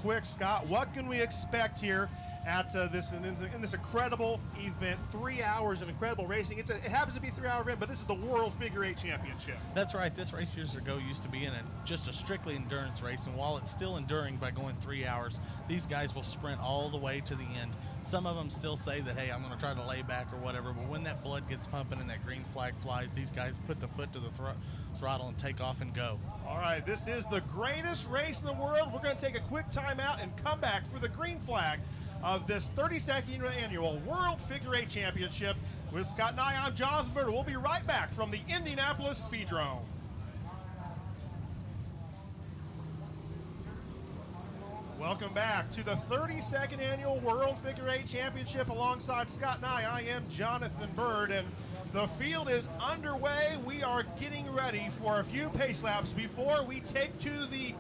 quick, Scott, what can we expect here at this incredible event? 3 hours of incredible racing. It happens to be a 3 hour event, but this is the World Figure Eight Championship. That's right. This race years ago used to be just a strictly endurance race, and while it's still enduring by going 3 hours, these guys will sprint all the way to the end. Some of them still say that, hey, I'm going to try to lay back or whatever, but when that blood gets pumping and that green flag flies, these guys put the foot to the throttle and take off and go. All right, this is the greatest race in the world. We're going to take a quick timeout and come back for the green flag of this 32nd annual World Figure Eight Championship. With Scott and I'm Jonathan Bird. We'll be right back from the Indianapolis Speedrome. Welcome back to the 32nd annual World Figure Eight Championship. Alongside Scott and I am Jonathan Bird, and the field is underway. We are getting ready for a few pace laps before we take to the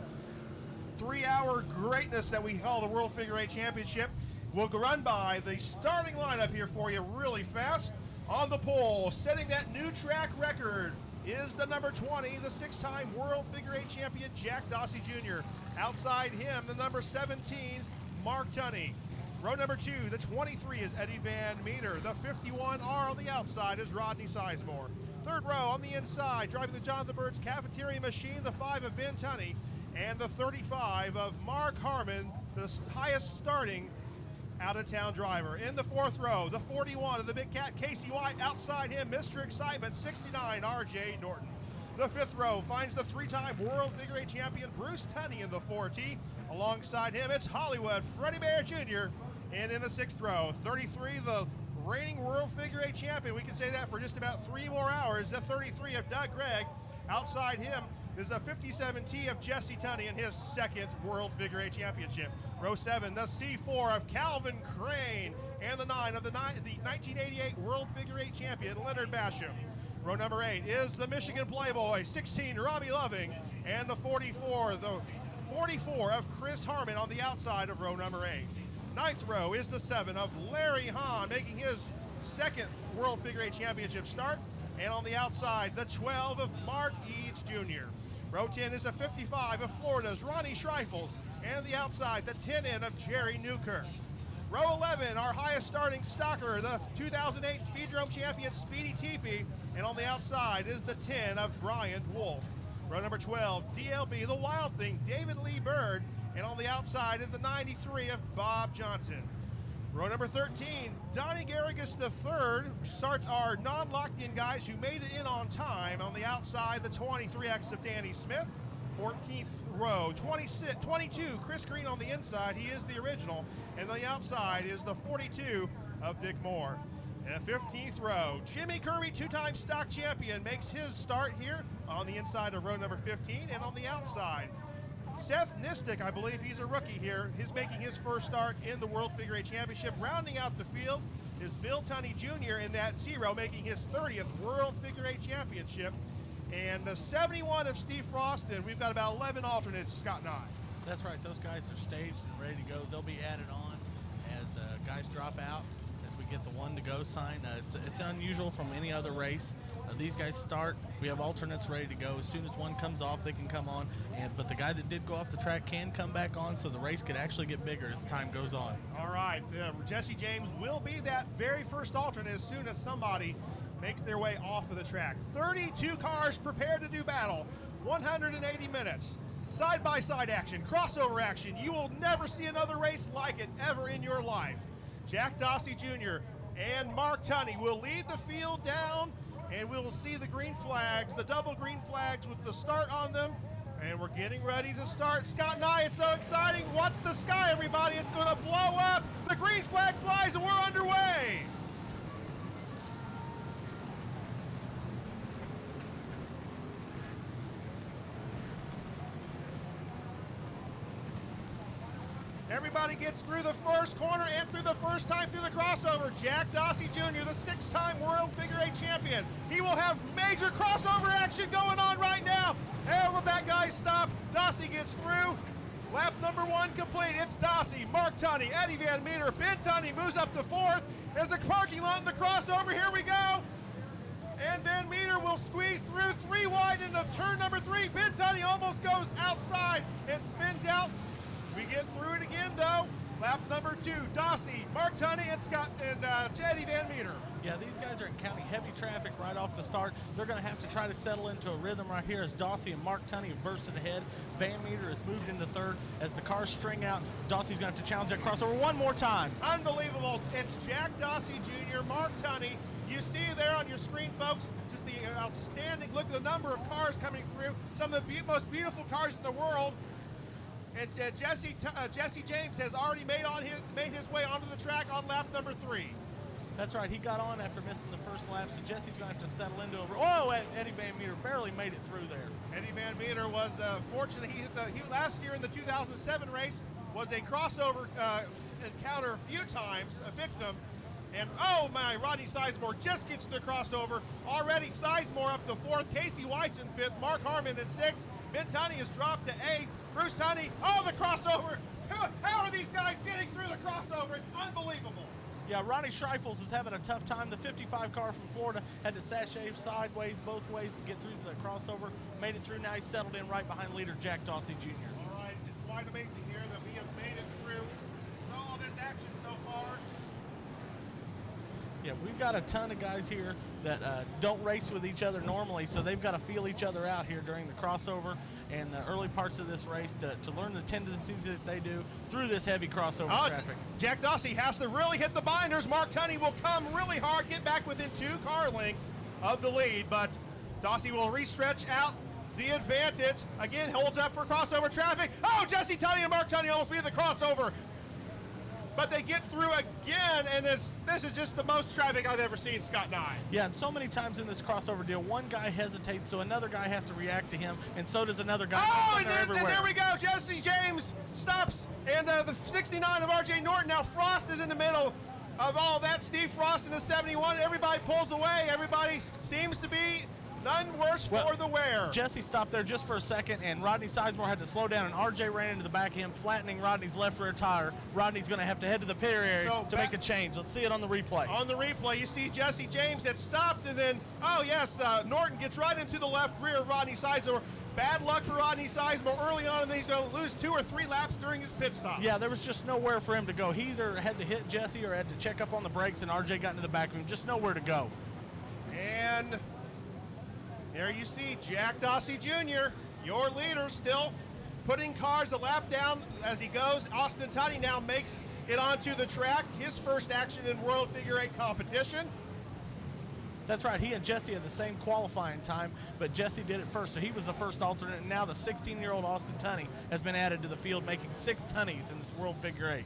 3 hour greatness that we call the World Figure Eight Championship. We'll run by the starting lineup here for you really fast. On the pole, setting that new track record, is the number 20, the 6-time World Figure Eight champion, Jack Dossie Jr. Outside him, the number 17, Mark Tunney. Row number 2, the 23 is Eddie Van Meter. The 51R on the outside is Rodney Sizemore. Third row on the inside, driving the Jonathan Bird's Cafeteria Machine, the 5 of Ben Tunney. And the 35 of Mark Harmon, the highest starting out-of-town driver. In the fourth row, the 41 of the Big Cat, Casey White. Outside him, Mr. Excitement, 69, R.J. Norton. The fifth row finds the 3-time World Figure Eight champion, Bruce Tunney, in the 4T. Alongside him, it's Hollywood, Freddie Bear Jr. And in the sixth row, 33, the reigning World Figure Eight champion. We can say that for just about 3 more hours. The 33 of Doug Gregg. Outside him is a 57T of Jesse Tunney in his second World Figure Eight Championship. Row 7, the C4 of Calvin Crane, and the 9 of the 1988 World Figure Eight champion, Leonard Basham. Row number 8 is the Michigan Playboy, 16, Robbie Loving, and the 44 of Chris Harmon on the outside of row number 8. Ninth row is the 7 of Larry Hahn, making his second World Figure Eight Championship start. And on the outside, the 12 of Mark Eads Jr. Row 10 is the 55 of Florida's Ronnie Schreifels. And the outside, the 10N of Jerry Newkirk. Row 11, our highest starting stalker, the 2008 Speedrome champion, Speedy Teepee. And on the outside is the 10 of Brian Wolf. Row number 12, DLB, the Wild Thing, David Lee Bird. And on the outside is the 93 of Bob Johnson. Row number 13, Donnie Garrigus III starts our non-locked-in guys who made it in on time. On the outside, the 23X of Danny Smith. 14th row, 22, Chris Green on the inside. He is the original. And on the outside is the 42 of Dick Moore. And 15th row, Jimmy Kirby, 2-time stock champion, makes his start here on the inside of row number 15. And on the outside, Seth Nistick, I believe he's a rookie here. He's making his first start in the World Figure Eight Championship. Rounding out the field is Bill Tunney Jr. in that 0, making his 30th World Figure Eight Championship. And the 71 of Steve Frost, and we've got about 11 alternates, Scott and I. That's right. Those guys are staged and ready to go. They'll be added on as guys drop out, as we get the 1 to go sign. It's unusual from any other race. These guys start, we have alternates ready to go. As soon as one comes off, they can come on. But the guy that did go off the track can come back on, so the race could actually get bigger as time goes on. All right, Jesse James will be that very first alternate as soon as somebody makes their way off of the track. 32 cars prepared to do battle, 180 minutes. Side-by-side action, crossover action. You will never see another race like it ever in your life. Jack Dossie Jr. and Mark Tunney will lead the field down, and we will see the green flags, the double green flags with the start on them. And we're getting ready to start. Scott and I, it's so exciting. Watch the sky, everybody. It's going to blow up. The green flag flies, and we're underway. Everybody gets through the first corner and through the first time through the crossover. Jack Dossie Jr., the 6-time World Figure Eight champion. He will have major crossover action going on right now. And let that guy stop. Dossie gets through. Lap number 1 complete. It's Dossie, Mark Tunney, Eddie Van Meter. Ben Tunney moves up to 4th. There's the parking lot and the crossover. Here we go. And Van Meter will squeeze through 3 wide into turn number 3. Ben Tunney almost goes outside and spins out. We get through it though. Lap number 2, Dossie, Mark Tunney, and Scott and Eddie Van Meter. Yeah, these guys are encountering heavy traffic right off the start. They're going to have to try to settle into a rhythm right here as Dossie and Mark Tunney have bursted ahead. Van Meter has moved into third. As the cars string out, Dossie's going to have to challenge that crossover one more time. Unbelievable. It's Jack Dossie Jr., Mark Tunney. You see there on your screen, folks, just the outstanding look at the number of cars coming through. Some of the most beautiful cars in the world. And Jesse James has already made his way onto the track on lap number 3. That's right. He got on after missing the first lap, so Jesse's going to have to settle into a... Oh, Eddie Van Meter barely made it through there. Eddie Van Meter was fortunate. He last year in the 2007 race was a crossover encounter a few times, a victim. And oh my, Rodney Sizemore just gets to the crossover. Already Sizemore up to 4th, Casey White's in 5th, Mark Harmon in 6th, Ben Tunney has dropped to 8th, Bruce Tunney, oh the crossover! How are these guys getting through the crossover? It's unbelievable. Yeah, Ronnie Schreifels is having a tough time. The 55 car from Florida had to sashay sideways both ways to get through to the crossover. Made it through, now he's settled in right behind leader Jack Dossie Jr. All right, it's quite amazing here that we have made it through. Saw all this action so far. Yeah, we've got a ton of guys here that don't race with each other normally, so they've got to feel each other out here during the crossover and the early parts of this race to learn the tendencies that they do through this heavy crossover traffic. Jack Dossie has to really hit the binders. Mark Tunney will come really hard, get back within 2 car lengths of the lead, but Dossie will restretch out the advantage. Again, holds up for crossover traffic. Oh, Jesse Tunney and Mark Tunney almost beat the crossover. But they get through again, and this is just the most traffic I've ever seen, Scott Nye. Yeah, and so many times in this crossover deal, one guy hesitates, so another guy has to react to him, and so does another guy. Oh, and there we go. Jesse James stops, and the 69 of R.J. Norton. Now Frost is in the middle of all that. Steve Frost in the 71. Everybody pulls away. Everybody seems to be none worse for the wear. Jesse stopped there just for a second, and Rodney Sizemore had to slow down, and RJ ran into the back of him, flattening Rodney's left rear tire. Rodney's going to have to head to the pit area to make a change. Let's see it on the replay. On the replay, you see Jesse James had stopped, and then, oh yes, Norton gets right into the left rear of Rodney Sizemore. Bad luck for Rodney Sizemore early on, and then he's going to lose 2 or 3 laps during his pit stop. Yeah, there was just nowhere for him to go. He either had to hit Jesse or had to check up on the brakes, and RJ got into the back of him. Just nowhere to go. And there you see Jack Dossie Jr., your leader, still putting cars a lap down as he goes. Austin Tunney now makes it onto the track, his first action in World Figure 8 competition. That's right, he and Jesse had the same qualifying time, but Jesse did it first, so he was the first alternate, and now the 16-year-old Austin Tunney has been added to the field, making 6 Tunneys in this World Figure 8.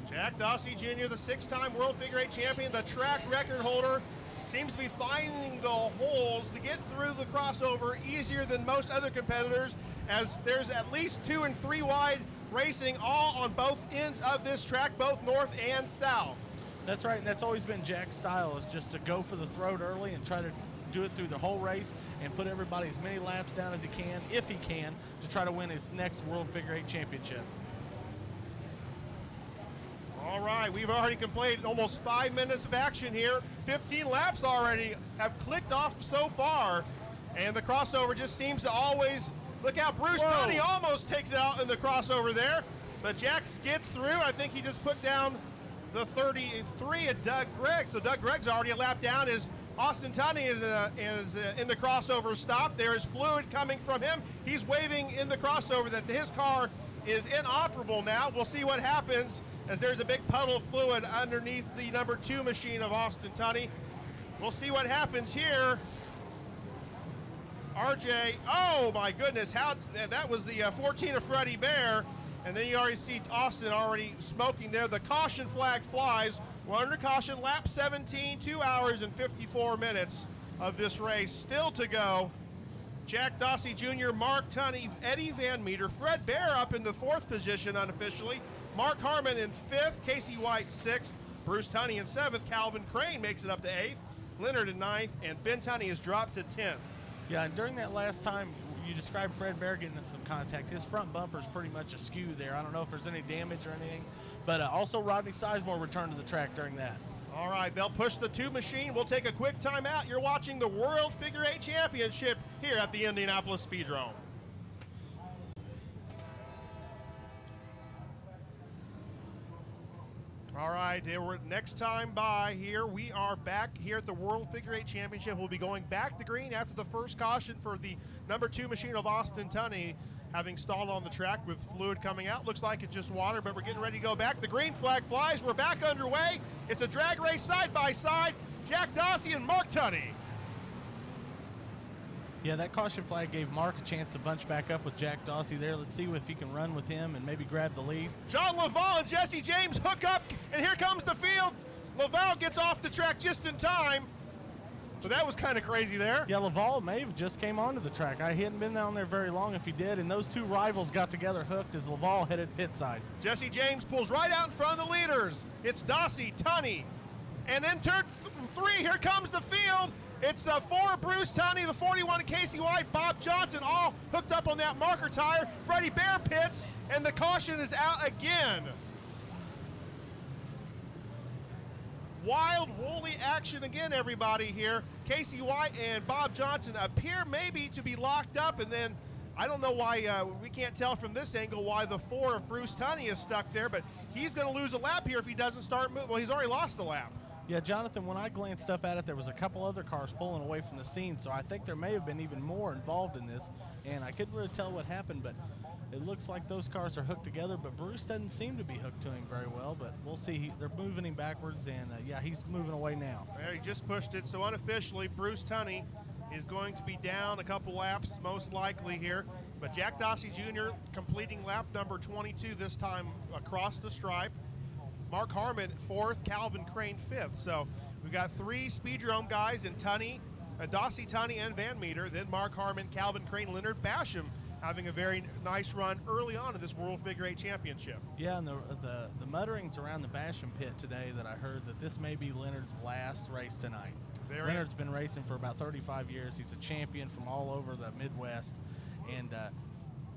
Jack Dossie Jr., the 6-time World Figure 8 champion, the track record holder, seems to be finding the holes to get through the crossover easier than most other competitors, as there's at least 2 and 3 wide racing all on both ends of this track, both north and south. That's right, and that's always been Jack's style, is just to go for the throat early and try to do it through the whole race and put everybody as many laps down as he can, if he can, to try to win his next World Figure 8 championship. All right, we've already completed almost 5 minutes of action here. 15 laps already have clicked off so far, and the crossover just seems to always, look out, Bruce Tunney almost takes it out in the crossover there, but Jack gets through. I think he just put down the 33 of Doug Gregg, so Doug Gregg's already a lap down as Austin Tunney is in the crossover stop. There is fluid coming from him. He's waving in the crossover that his car is inoperable now. We'll see what happens, as there's a big puddle of fluid underneath the number 2 machine of Austin Tunney. We'll see what happens here. RJ, oh my goodness, how that was the 14 of Freddie Bear, and then you already see Austin already smoking there. The caution flag flies. We're under caution, lap 17, 2 hours and 54 minutes of this race still to go. Jack Dossie Jr., Mark Tunney, Eddie Van Meter, Fred Bear up in the 4th position unofficially, Mark Harmon in 5th, Casey White 6th, Bruce Tunney in 7th, Calvin Crane makes it up to 8th, Leonard in 9th, and Ben Tunney has dropped to 10th. Yeah, and during that last time, you described Fred Bear getting in some contact. His front bumper's pretty much askew there. I don't know if there's any damage or anything, but also Rodney Sizemore returned to the track during that. All right, they'll push the 2 machine. We'll take a quick timeout. You're watching the World Figure 8 Championship here at the Indianapolis Speedrome. All right, next time by here, we are back here at the World Figure 8 Championship. We'll be going back to green after the first caution for the number 2 machine of Austin Tunney, having stalled on the track with fluid coming out. Looks like it's just water, but we're getting ready to go back. The green flag flies. We're back underway. It's a drag race side by side. Jack Dossie and Mark Tunney. Yeah, that caution flag gave Mark a chance to bunch back up with Jack Dossie there. Let's see if he can run with him and maybe grab the lead. John Laval and Jesse James hook up, and here comes the field. Laval gets off the track just in time. So that was kind of crazy there. Yeah, Laval may have just came onto the track. He hadn't been down there very long if he did, and those two rivals got together hooked as Laval headed pit side. Jesse James pulls right out in front of the leaders. It's Dossie, Tunney, and then turn 3, here comes the field. It's 4 Bruce Tunney, the 41 Casey White, Bob Johnson, all hooked up on that marker tire. Freddie Bear pits, and the caution is out again. Wild, woolly action again, everybody here. Casey White and Bob Johnson appear maybe to be locked up, and then I don't know why, we can't tell from this angle why the 4 of Bruce Tunney is stuck there, but he's going to lose a lap here if he doesn't start moving. Well, he's already lost a lap. Yeah, Jonathan, when I glanced up at it, there was a couple other cars pulling away from the scene, so I think there may have been even more involved in this, and I couldn't really tell what happened, but it looks like those cars are hooked together, but Bruce doesn't seem to be hooked to him very well, but we'll see. They're moving him backwards, and yeah, he's moving away now. Well, he just pushed it, so unofficially, Bruce Tunney is going to be down a couple laps, most likely here, but Jack Dossie Jr. completing lap number 22, this time across the stripe. Mark Harmon 4th, Calvin Crane 5th. So we've got 3 Speedrome guys in Tunney, Dossie, Tunney, and Van Meter. Then Mark Harmon, Calvin Crane, Leonard Basham having a very nice run early on in this World Figure 8 Championship. Yeah, and the mutterings around the Basham pit today that I heard that this may be Leonard's last race tonight. Leonard's been racing for about 35 years. He's a champion from all over the Midwest, and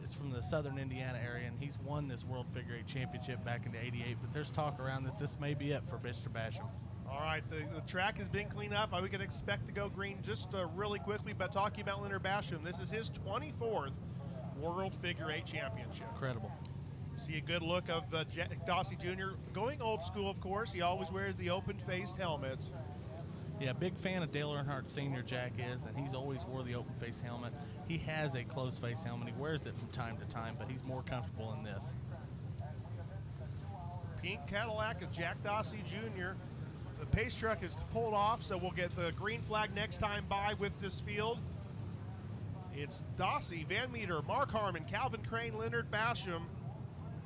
it's from the southern Indiana area, and he's won this World Figure 8 Championship back in '88, but there's talk around that this may be it for Mr. Basham. All right, the track has been cleaned up. We can expect to go green just really quickly, but talking about Leonard Basham, this is his 24th World Figure 8 Championship. Incredible. See a good look of Jack Dossie Jr. going old school, of course. He always wears the open-faced helmet. Yeah, big fan of Dale Earnhardt Sr., Jack is, and he's always wore the open-face helmet. He has a closed-face helmet. He wears it from time to time, but he's more comfortable in this. Pink Cadillac of Jack Dossie Jr. The pace truck is pulled off, so we'll get the green flag next time by with this field. It's Dossie, Van Meter, Mark Harmon, Calvin Crane, Leonard Basham.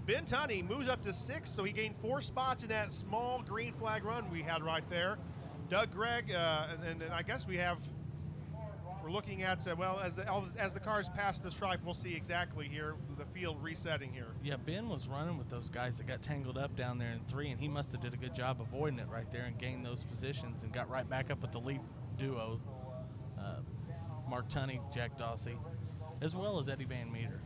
Ben Tunney moves up to 6th, so he gained 4 spots in that small green flag run we had right there. Doug Gregg, and I guess we're looking at, well, as the cars pass the stripe, we'll see exactly here, the field resetting here. Yeah, Ben was running with those guys that got tangled up down there in 3, and he must have did a good job avoiding it right there and gained those positions and got right back up with the lead duo, Mark Tunney, Jack Dossie, as well as Eddie Van Meter.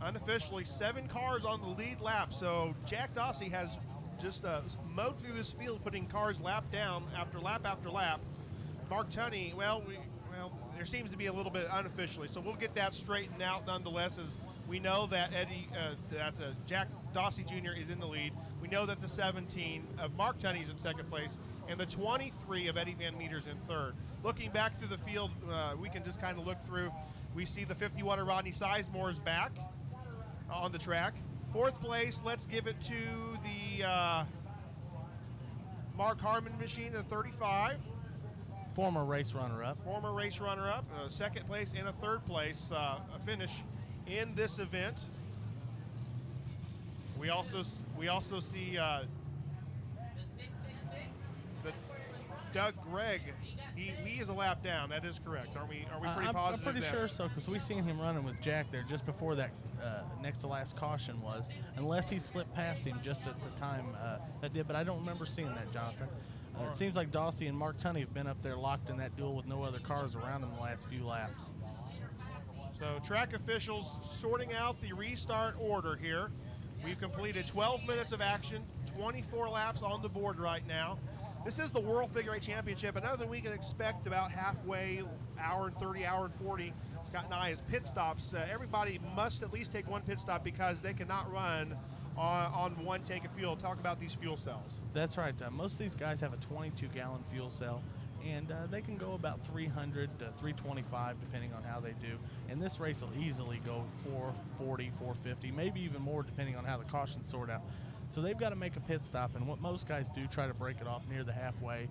Unofficially, 7 cars on the lead lap, so Jack Dossie has just mowed through this field, putting cars lap down after lap after lap. Mark Tunney, well, there seems to be a little bit unofficially, so we'll get that straightened out nonetheless, as we know that Jack Dossie Jr. is in the lead. We know that the 17 of Mark Tunney is in 2nd place, and the 23 of Eddie Van Meter's in 3rd. Looking back through the field, we can just kind of look through. We see the 51 of Rodney Sizemore's back on the track. 4th place, let's give it to the Mark Harmon machine in 35. Former race runner-up. 2nd place and a 3rd place finish in this event. We also see the Doug Gregg. He is a lap down. That is correct. Are we pretty positive? I'm pretty sure so, because we seen him running with Jack there just before that next to last caution was, unless he slipped past him just at the time that did. But I don't remember seeing that, Jonathan. It seems like Dossie and Mark Tunney have been up there locked in that duel with no other cars around them the last few laps. So track officials sorting out the restart order here. We've completed 12 minutes of action, 24 laps on the board right now. This is the World Figure 8 Championship. Another than we can expect about halfway, hour and 30, hour and 40, Scott and I, is pit stops. Everybody must at least take one pit stop because they cannot run on one tank of fuel. Talk about these fuel cells. That's right. Most of these guys have a 22-gallon fuel cell, and they can go about 300 to 325 depending on how they do. And this race will easily go 440, 450, maybe even more depending on how the cautions sort out. So they've got to make a pit stop, and what most guys do, try to break it off near the halfway.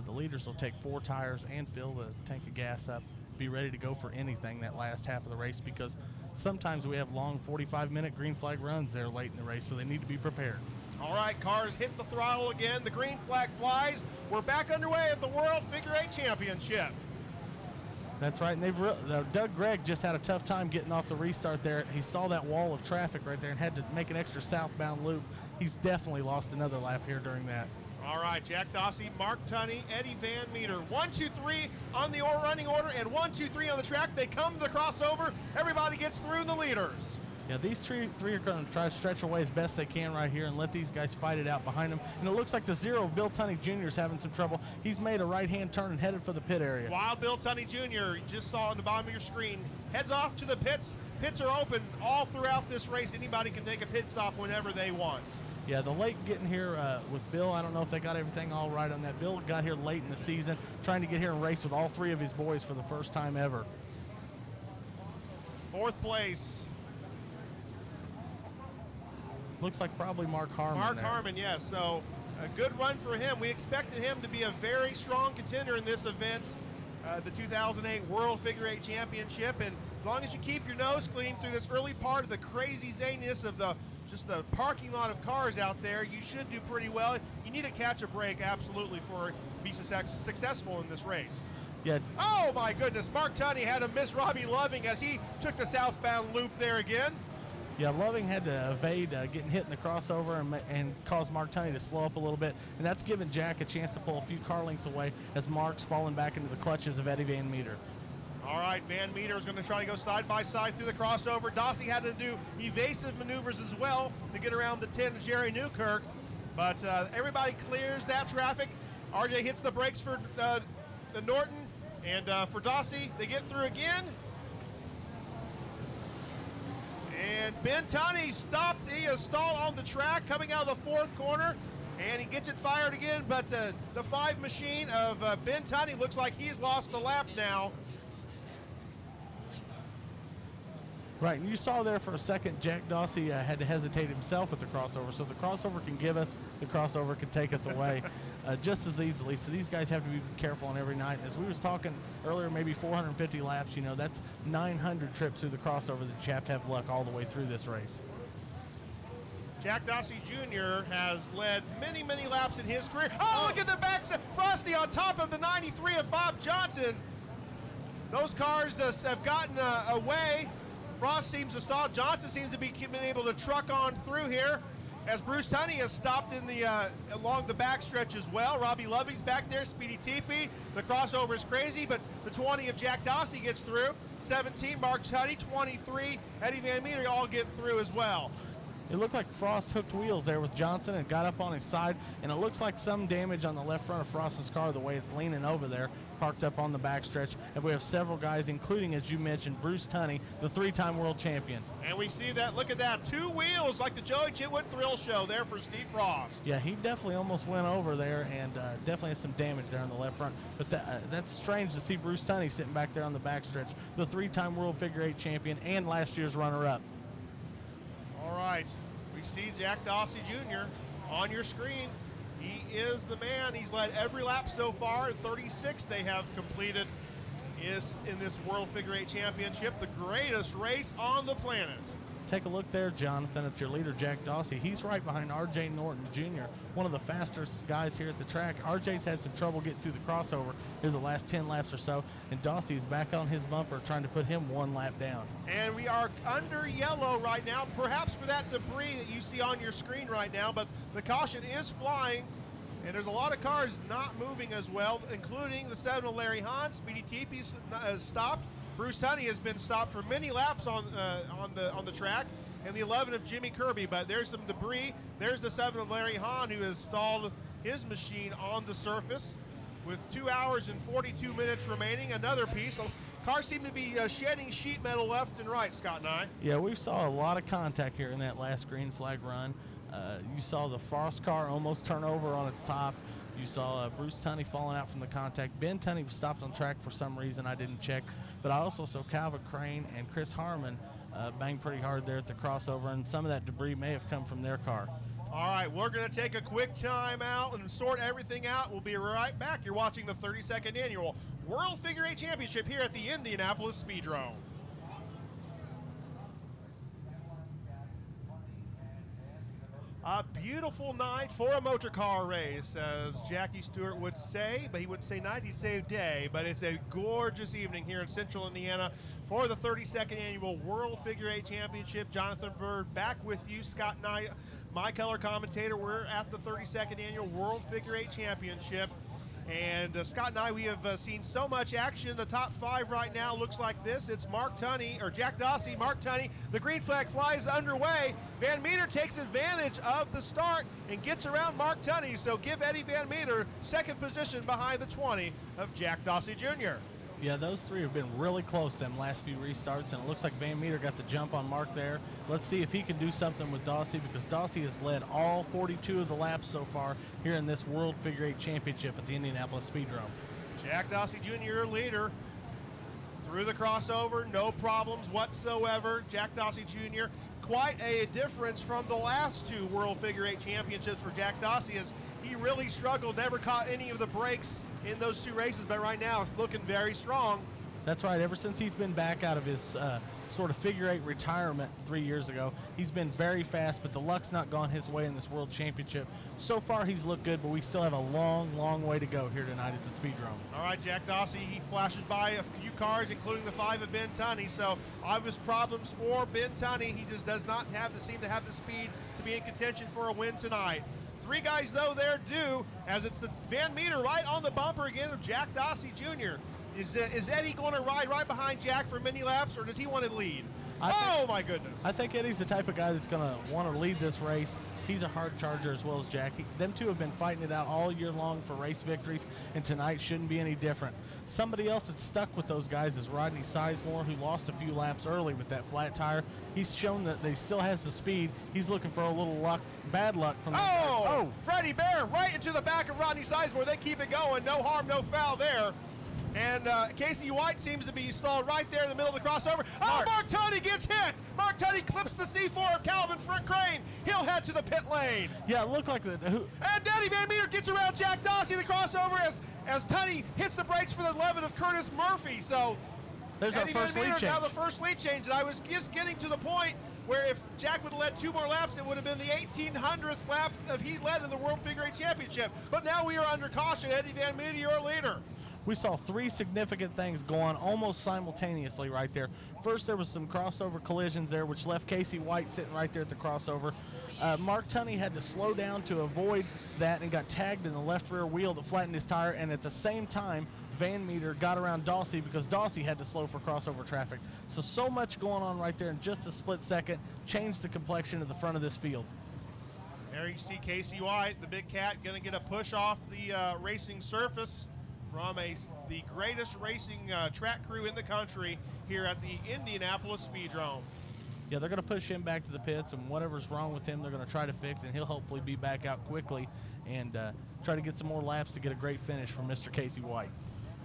The leaders will take 4 tires and fill the tank of gas up, be ready to go for anything that last half of the race, because sometimes we have long 45-minute green flag runs there late in the race, so they need to be prepared. All right, cars hit the throttle again. The green flag flies. We're back underway at the World Figure 8 Championship. That's right, and Doug Gregg just had a tough time getting off the restart there. He saw that wall of traffic right there and had to make an extra southbound loop. He's definitely lost another lap here during that. All right, Jack Dossie, Mark Tunney, Eddie Van Meter. 1, 2, 3 on the running order, and 1, 2, 3 on the track. They come to the crossover. Everybody gets through the leaders. Yeah, these three are going to try to stretch away as best they can right here and let these guys fight it out behind them. And it looks like the 0 of Bill Tunney Jr. is having some trouble. He's made a right-hand turn and headed for the pit area. Wild Bill Tunney Jr., you just saw on the bottom of your screen, heads off to the pits. Pits are open all throughout this race. Anybody can take a pit stop whenever they want. Yeah, the late getting here with Bill, I don't know if they got everything all right on that. Bill got here late in the season, trying to get here and race with all 3 of his boys for the first time ever. 4th place. Looks like probably Mark Harmon. Mark Harmon, yes. So a good run for him. We expected him to be a very strong contender in this event, the 2008 World Figure 8 Championship. And as long as you keep your nose clean through this early part of the crazy zaniness of the parking lot of cars out there, you should do pretty well. You need to catch a break, absolutely, for be successful in this race. Yeah. Oh my goodness, Mark Tunney had to miss Robbie Loving as he took the southbound loop there again. Yeah, Loving had to evade getting hit in the crossover and cause Mark Tunney to slow up a little bit, and that's given Jack a chance to pull a few car lengths away as Mark's fallen back into the clutches of Eddie Van Meter. All right, Van Meter is going to try to go side by side through the crossover. Dossie had to do evasive maneuvers as well to get around the 10 of Jerry Newkirk, but everybody clears that traffic. RJ hits the brakes for the Norton, and for Dossie, they get through again. And Ben Tunney stopped. He is stalled on the track coming out of the 4th corner, and he gets it fired again, but the 5 machine of Ben Tunney looks like he's lost the lap now. Right, and you saw there for a second Jack Dossie had to hesitate himself with the crossover. So the crossover can giveth, the crossover can taketh away just as easily. So these guys have to be careful on every night. As we was talking earlier, maybe 450 laps, you know, that's 900 trips through the crossover that you have to have luck all the way through this race. Jack Dossie Jr. has led many, many laps in his career. Oh, look at the back. Frosty on top of the 93 of Bob Johnson. Those cars have gotten away. Frost seems to stall. Johnson seems to be able to truck on through here as Bruce Tunney has stopped in the along the backstretch as well. Robbie Loving's back there, Speedy TP. The crossover is crazy, but the 20 of Jack Dossie gets through. 17, Mark Tunney. 23, Eddie Van Meter all get through as well. It looked like Frost hooked wheels there with Johnson and got up on his side, and it looks like some damage on the left front of Frost's car, the way it's leaning over there, parked up on the backstretch. And we have several guys, including, as you mentioned, Bruce Tunney, the 3-time world champion. And we see that, look at that, 2 wheels like the Joey Chitwood Thrill Show there for Steve Frost. Yeah, he definitely almost went over there and definitely has some damage there on the left front. But that's strange to see Bruce Tunney sitting back there on the backstretch, the 3-time world figure 8 champion and last year's runner-up. All right, we see Jack Dossie Jr. on your screen. He is the man. He's led every lap so far. 36 they have completed is in this World Figure 8 Championship, the greatest race on the planet. Take a look there, Jonathan, at your leader, Jack Dossie. He's right behind R.J. Norton Jr., one of the fastest guys here at the track. R.J.'s had some trouble getting through the crossover here the last 10 laps or so, and Dossie is back on his bumper trying to put him 1 lap down. And we are under yellow right now, perhaps for that debris that you see on your screen right now, but the caution is flying, and there's a lot of cars not moving as well, including the 7 of Larry Hahn. Speedy TP has stopped. Bruce Tunney has been stopped for many laps on the track, and the 11 of Jimmy Kirby. But there's some debris. There's the 7 of Larry Hahn, who has stalled his machine on the surface with 2 hours and 42 minutes remaining. Another piece. Cars seem to be shedding sheet metal left and right, Scott and I. Yeah, we saw a lot of contact here in that last green flag run. You saw the Frost car almost turn over on its top. You saw Bruce Tunney falling out from the contact. Ben Tunney was stopped on track for some reason I didn't check. But I also saw Calvin Crane and Chris Harmon bang pretty hard there at the crossover, and some of that debris may have come from their car. All right, we're going to take a quick time out and sort everything out. We'll be right back. You're watching the 32nd Annual World Figure 8 Championship here at the Indianapolis Speedrome. A beautiful night for a motor car race, as Jackie Stewart would say, but he wouldn't say night, he'd say day. But it's a gorgeous evening here in Central Indiana for the 32nd Annual World Figure 8 Championship. Jonathan Bird back with you, Scott and I, my color commentator. We're at the 32nd Annual World Figure 8 Championship. And Scott and I, we have seen so much action. The top 5 right now looks like this. It's Mark Tunney, or Jack Dossie, Mark Tunney. The green flag flies underway. Van Meter takes advantage of the start and gets around Mark Tunney. So give Eddie Van Meter second position behind the 20 of Jack Dossie Jr. Yeah, those three have been really close them last few restarts, and it looks like Van Meter got the jump on Mark there. Let's see if he can do something with Dossie, because Dossie has led all 42 of the laps so far here in this World Figure 8 Championship at the Indianapolis Speedrome. Jack Dossie Jr., leader, through the crossover, no problems whatsoever. Jack Dossie Jr., quite a difference from the last 2 World Figure 8 Championships for Jack Dossie, as he really struggled, never caught any of the brakes in those 2 races, but right now it's looking very strong. That's right. Ever since he's been back out of his sort of figure 8 retirement 3 years ago, he's been very fast, but the luck's not gone his way in this World Championship. So far, he's looked good, but we still have a long, long way to go here tonight at the Speedrome. All right, Jack Dossie, he flashes by a few cars, including the 5 of Ben Tunney, so obvious problems for Ben Tunney. He just does not seem to have the speed to be in contention for a win tonight. 3 guys, though, there do, as it's the Van Meter right on the bumper again of Jack Dossie Jr. Is Eddie going to ride right behind Jack for many laps, or does he want to lead? My goodness. I think Eddie's the type of guy that's going to want to lead this race. He's a hard charger as well as Jack. Them two have been fighting it out all year long for race victories, and tonight shouldn't be any different. Somebody else that's stuck with those guys is Rodney Sizemore, who lost a few laps early with that flat tire. He's shown that he still has the speed. He's looking for a little luck, bad luck from the Freddie Bear right into the back of Rodney Sizemore. They keep it going. No harm, no foul there. And Casey White seems to be stalled right there in the middle of the crossover. Mark Tunney gets hit. Mark Tunney clips the C4 of Calvin Crane. He'll head to the pit lane. Yeah, it looked like that. And Eddie Van Meter gets around Jack Dossie in the crossover as Tunney hits the brakes for the 11 of Curtis Murphy. So there's Eddie our first Van lead Meter change. now the first lead change. And I was just getting to the point where if Jack would have led 2 more laps, it would have been the 1800th lap of he led in the World Figure 8 Championship. But now we are under caution. Eddie Van Meter, your leader. We saw 3 significant things go on almost simultaneously right there. First, there was some crossover collisions there, which left Casey White sitting right there at the crossover. Mark Tunney had to slow down to avoid that and got tagged in the left rear wheel that flattened his tire, and at the same time, Van Meter got around Dossie because Dossie had to slow for crossover traffic. So much going on right there in just a split second, changed the complexion of the front of this field. There you see Casey White, the big cat, going to get a push off the racing surface from the greatest racing track crew in the country here at the Indianapolis Speedrome. Yeah, they're going to push him back to the pits, and whatever's wrong with him, they're going to try to fix, and he'll hopefully be back out quickly and try to get some more laps to get a great finish from Mr. Casey White.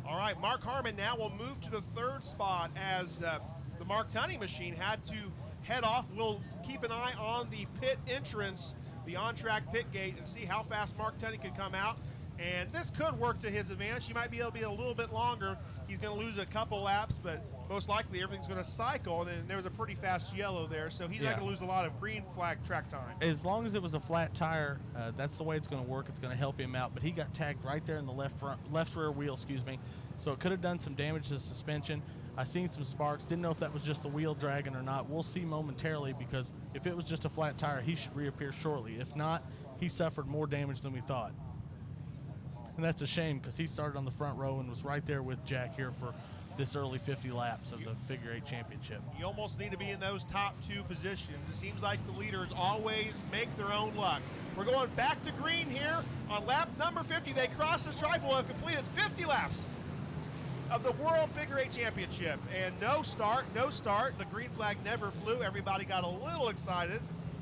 All right, Mark Harmon now will move to the 3rd spot as the Mark Tunney machine had to head off. We'll keep an eye on the pit entrance, the on-track pit gate, and see how fast Mark Tunney can come out. And this could work to his advantage. He might be able to be a little bit longer. He's going to lose a couple laps, but most likely everything's going to cycle. And there was a pretty fast yellow there, so he's not going to lose a lot of green flag track time. As long as it was a flat tire, that's the way it's going to work. It's going to help him out. But he got tagged right there in the left rear wheel, so it could have done some damage to the suspension. I seen some sparks. Didn't know if that was just the wheel dragging or not. We'll see momentarily, because if it was just a flat tire, he should reappear shortly. If not, he suffered more damage than we thought. And that's a shame, because he started on the front row and was right there with Jack here for this early 50 laps of the Figure 8 Championship. You almost need to be in those top 2 positions. It seems like the leaders always make their own luck. We're going back to green here on lap number 50. They cross the stripe. Will have completed 50 laps. of the World Figure 8 Championship. And no start. The green flag never flew. Everybody got a little excited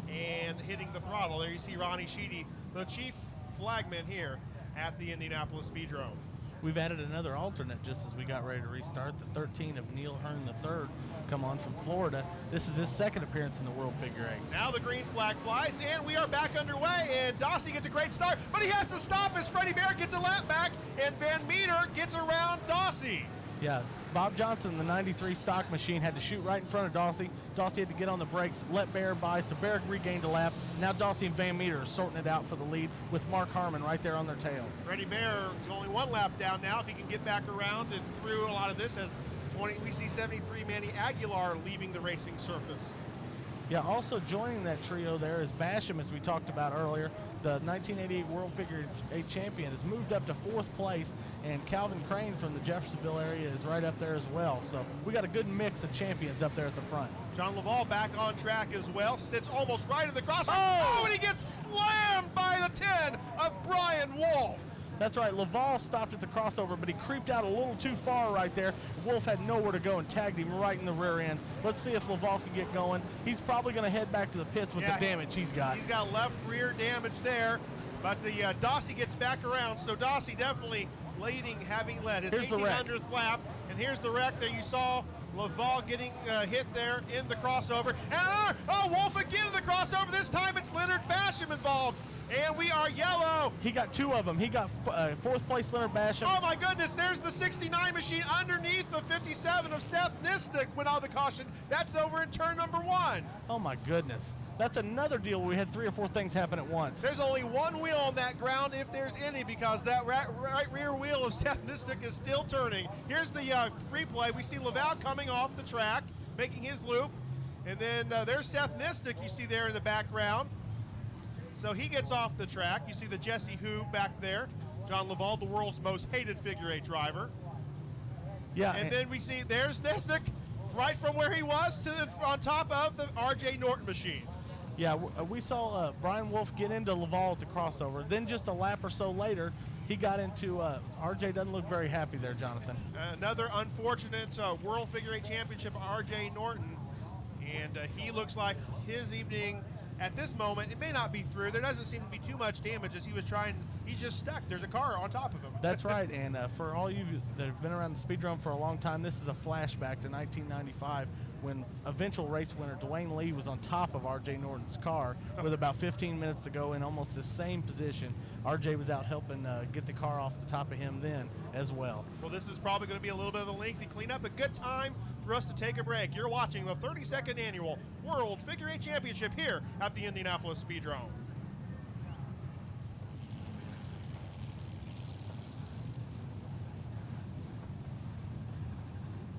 and hitting the throttle. There you see Ronnie Sheedy, the chief flagman here at the Indianapolis Speedrome. We've added another alternate just as we got ready to restart. The 13 of Neil Hearn III come on from Florida. This is his second appearance in the World Figure 8. Now the green flag flies, and we are back underway, and Dossie gets a great start, but he has to stop as Freddie Bear gets a lap back, and Van Meter gets around Dossie. Yeah, Bob Johnson, the 93 stock machine, had to shoot right in front of Dossie. Dossie had to get on the brakes, let Bear by, so Bear regained a lap. Now Dossie and Van Meter are sorting it out for the lead with Mark Harmon right there on their tail. Freddie Bear is only one lap down now. If he can get back around and through a lot of this, as we see 73 Manny Aguilar leaving the racing surface. Yeah, also joining that trio there is Basham, as we talked about earlier. The 1988 World Figure 8 champion has moved up to 4th place, and Calvin Crane from the Jeffersonville area is right up there as well. So we got a good mix of champions up there at the front. John Laval back on track as well, sits almost right in the crossover. Oh, and he gets slammed by the 10 of Brian Wolf. That's right, Laval stopped at the crossover, but he creeped out a little too far right there. Wolf had nowhere to go and tagged him right in the rear end. Let's see if Laval can get going. He's probably going to head back to the pits with the damage he's got. He's got left rear damage there, but the Dossie gets back around, so Dossie definitely leading, having led his 1800th lap. And here's the wreck there. You saw Laval getting hit there in the crossover. And Wolf again in the crossover. This time it's Leonard Basham involved. And we are yellow. He got 2 of them. He got 4th place Leonard Basham. Oh my goodness, there's the 69 machine underneath the 57 of Seth Nistick went on the caution. That's over in turn number 1. Oh my goodness. That's another deal where we had 3 or 4 things happen at once. There's only one wheel on that ground, if there's any, because that right rear wheel of Seth Nistick is still turning. Here's the replay. We see Laval coming off the track, making his loop. And then there's Seth Nistick you see there in the background. So he gets off the track. You see the Jesse Who back there. John Laval, the world's most hated figure 8 driver. Yeah. And then we see there's Nistick right from where he was to on top of the RJ Norton machine. Yeah, we saw Brian Wolf get into Laval at the crossover. Then just a lap or so later, he got into RJ. Doesn't look very happy there, Jonathan. Another unfortunate World Figure 8 Championship, RJ Norton. And he looks like his evening at this moment, it may not be through. There doesn't seem to be too much damage as he's just stuck. There's a car on top of him. That's right, and for all you that have been around the Speedrome for a long time, this is a flashback to 1995 when eventual race winner Dwayne Lee was on top of RJ Norton's car with about 15 minutes to go in almost the same position. RJ was out helping get the car off the top of him then as well. Well, this is probably going to be a little bit of a lengthy cleanup, a good time for us to take a break. You're watching the 32nd Annual World Figure 8 Championship here at the Indianapolis Speedrome.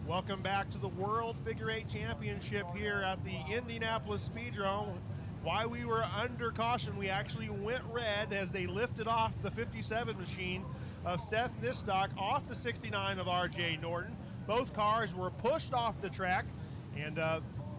Welcome back to the World Figure 8 Championship here at the Indianapolis Speedrome. While we were under caution, we actually went red as they lifted off the 57 machine of Seth Nistock off the 69 of RJ Norton. Both cars were pushed off the track, and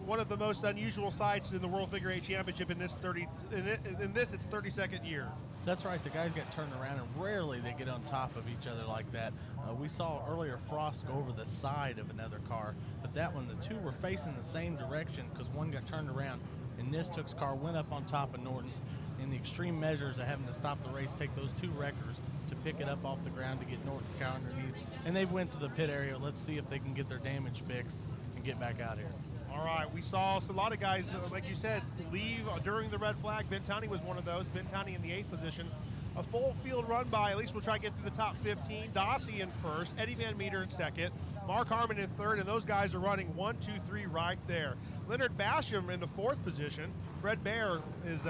one of the most unusual sights in the World Figure 8 Championship in this its 32nd year. That's right, the guys got turned around, and rarely they get on top of each other like that. We saw earlier Frost go over the side of another car, but that one, the two were facing the same direction because one got turned around, and Nistock's car went up on top of Norton's. In the extreme measures of having to stop the race, take those 2 wreckers to pick it up off the ground to get Norton's car underneath. And they went to the pit area. Let's see if they can get their damage fixed and get back out here. All right, we saw a lot of guys, like you said, leave during the red flag. Ben Tunney was one of those. Ben Tunney in the 8th position. A full field run by, at least we'll try to get through the top 15. Dossie in 1st, Eddie Van Meter in 2nd, Mark Harmon in 3rd, and those guys are running 1, 2, 3 right there. Leonard Basham in the 4th position. Fred Bear is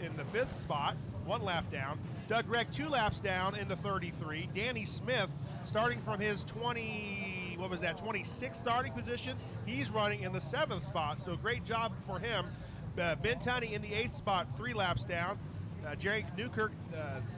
in the 5th spot, 1 lap down. Doug Reck 2 laps down into 33. Danny Smith starting from his 26th starting position. He's running in the 7th spot, so great job for him. Ben Tunney in the 8th spot, 3 laps down. Jerry Newkirk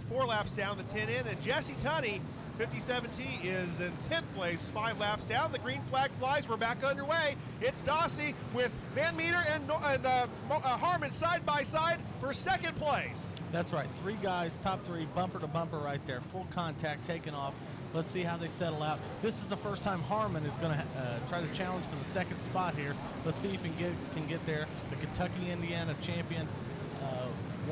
4 laps down, the 10 in. And Jesse Tunney, 57T, is in 10th place, 5 laps down. The green flag flies. We're back underway. It's Dossie with Van Meter and Harmon side by side for 2nd place. That's right. 3 guys, top 3, bumper to bumper right there. Full contact taken off. Let's see how they settle out. This is the first time Harmon is going to try to challenge for the second spot here. Let's see if he can get there. The Kentucky, Indiana champion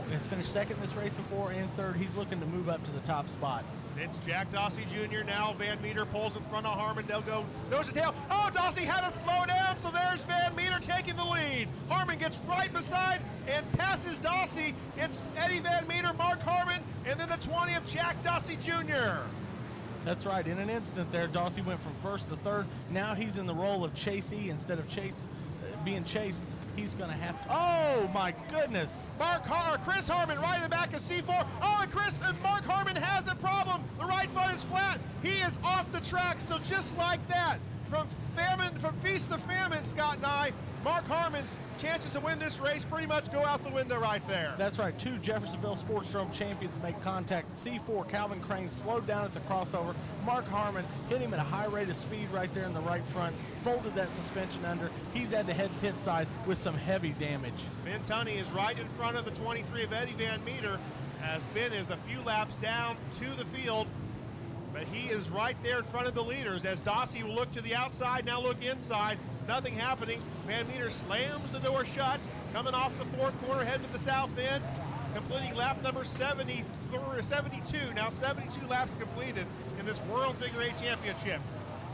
has finished second in this race before and third. He's looking to move up to the top spot. It's Jack Dossie Jr. now. Van Meter pulls in front of Harmon. They'll go nose to tail. Oh, Dossie had to slow down, so there's Van Meter taking the lead. Harmon gets right beside and passes Dossie. It's Eddie Van Meter, Mark Harmon, and then the 20 of Jack Dossie Jr. That's right. In an instant there, Dossie went from first to third. Now he's in the role of chasee instead of being chased. He's going to have to. Oh, my goodness. Chris Harmon right in the back of C4. Oh, and Mark Harmon has a problem. The right foot is flat. He is off the track. So just like that, from feast to famine, Scott and I, Mark Harmon's chances to win this race pretty much go out the window right there. That's right. Two Jeffersonville Sportsdrome champions make contact. C4, Calvin Crane slowed down at the crossover. Mark Harmon hit him at a high rate of speed right there in the right front, folded that suspension under. He's had to head pit side with some heavy damage. Ben Tunney is right in front of the 23 of Eddie Van Meter, as Ben is a few laps down to the field. But he is right there in front of the leaders as Dossie will look to the outside, now look inside. Nothing happening. Van Meter slams the door shut, coming off the fourth corner, heading to the south end, completing lap number 72. Now 72 laps completed in this World Figure 8 Championship.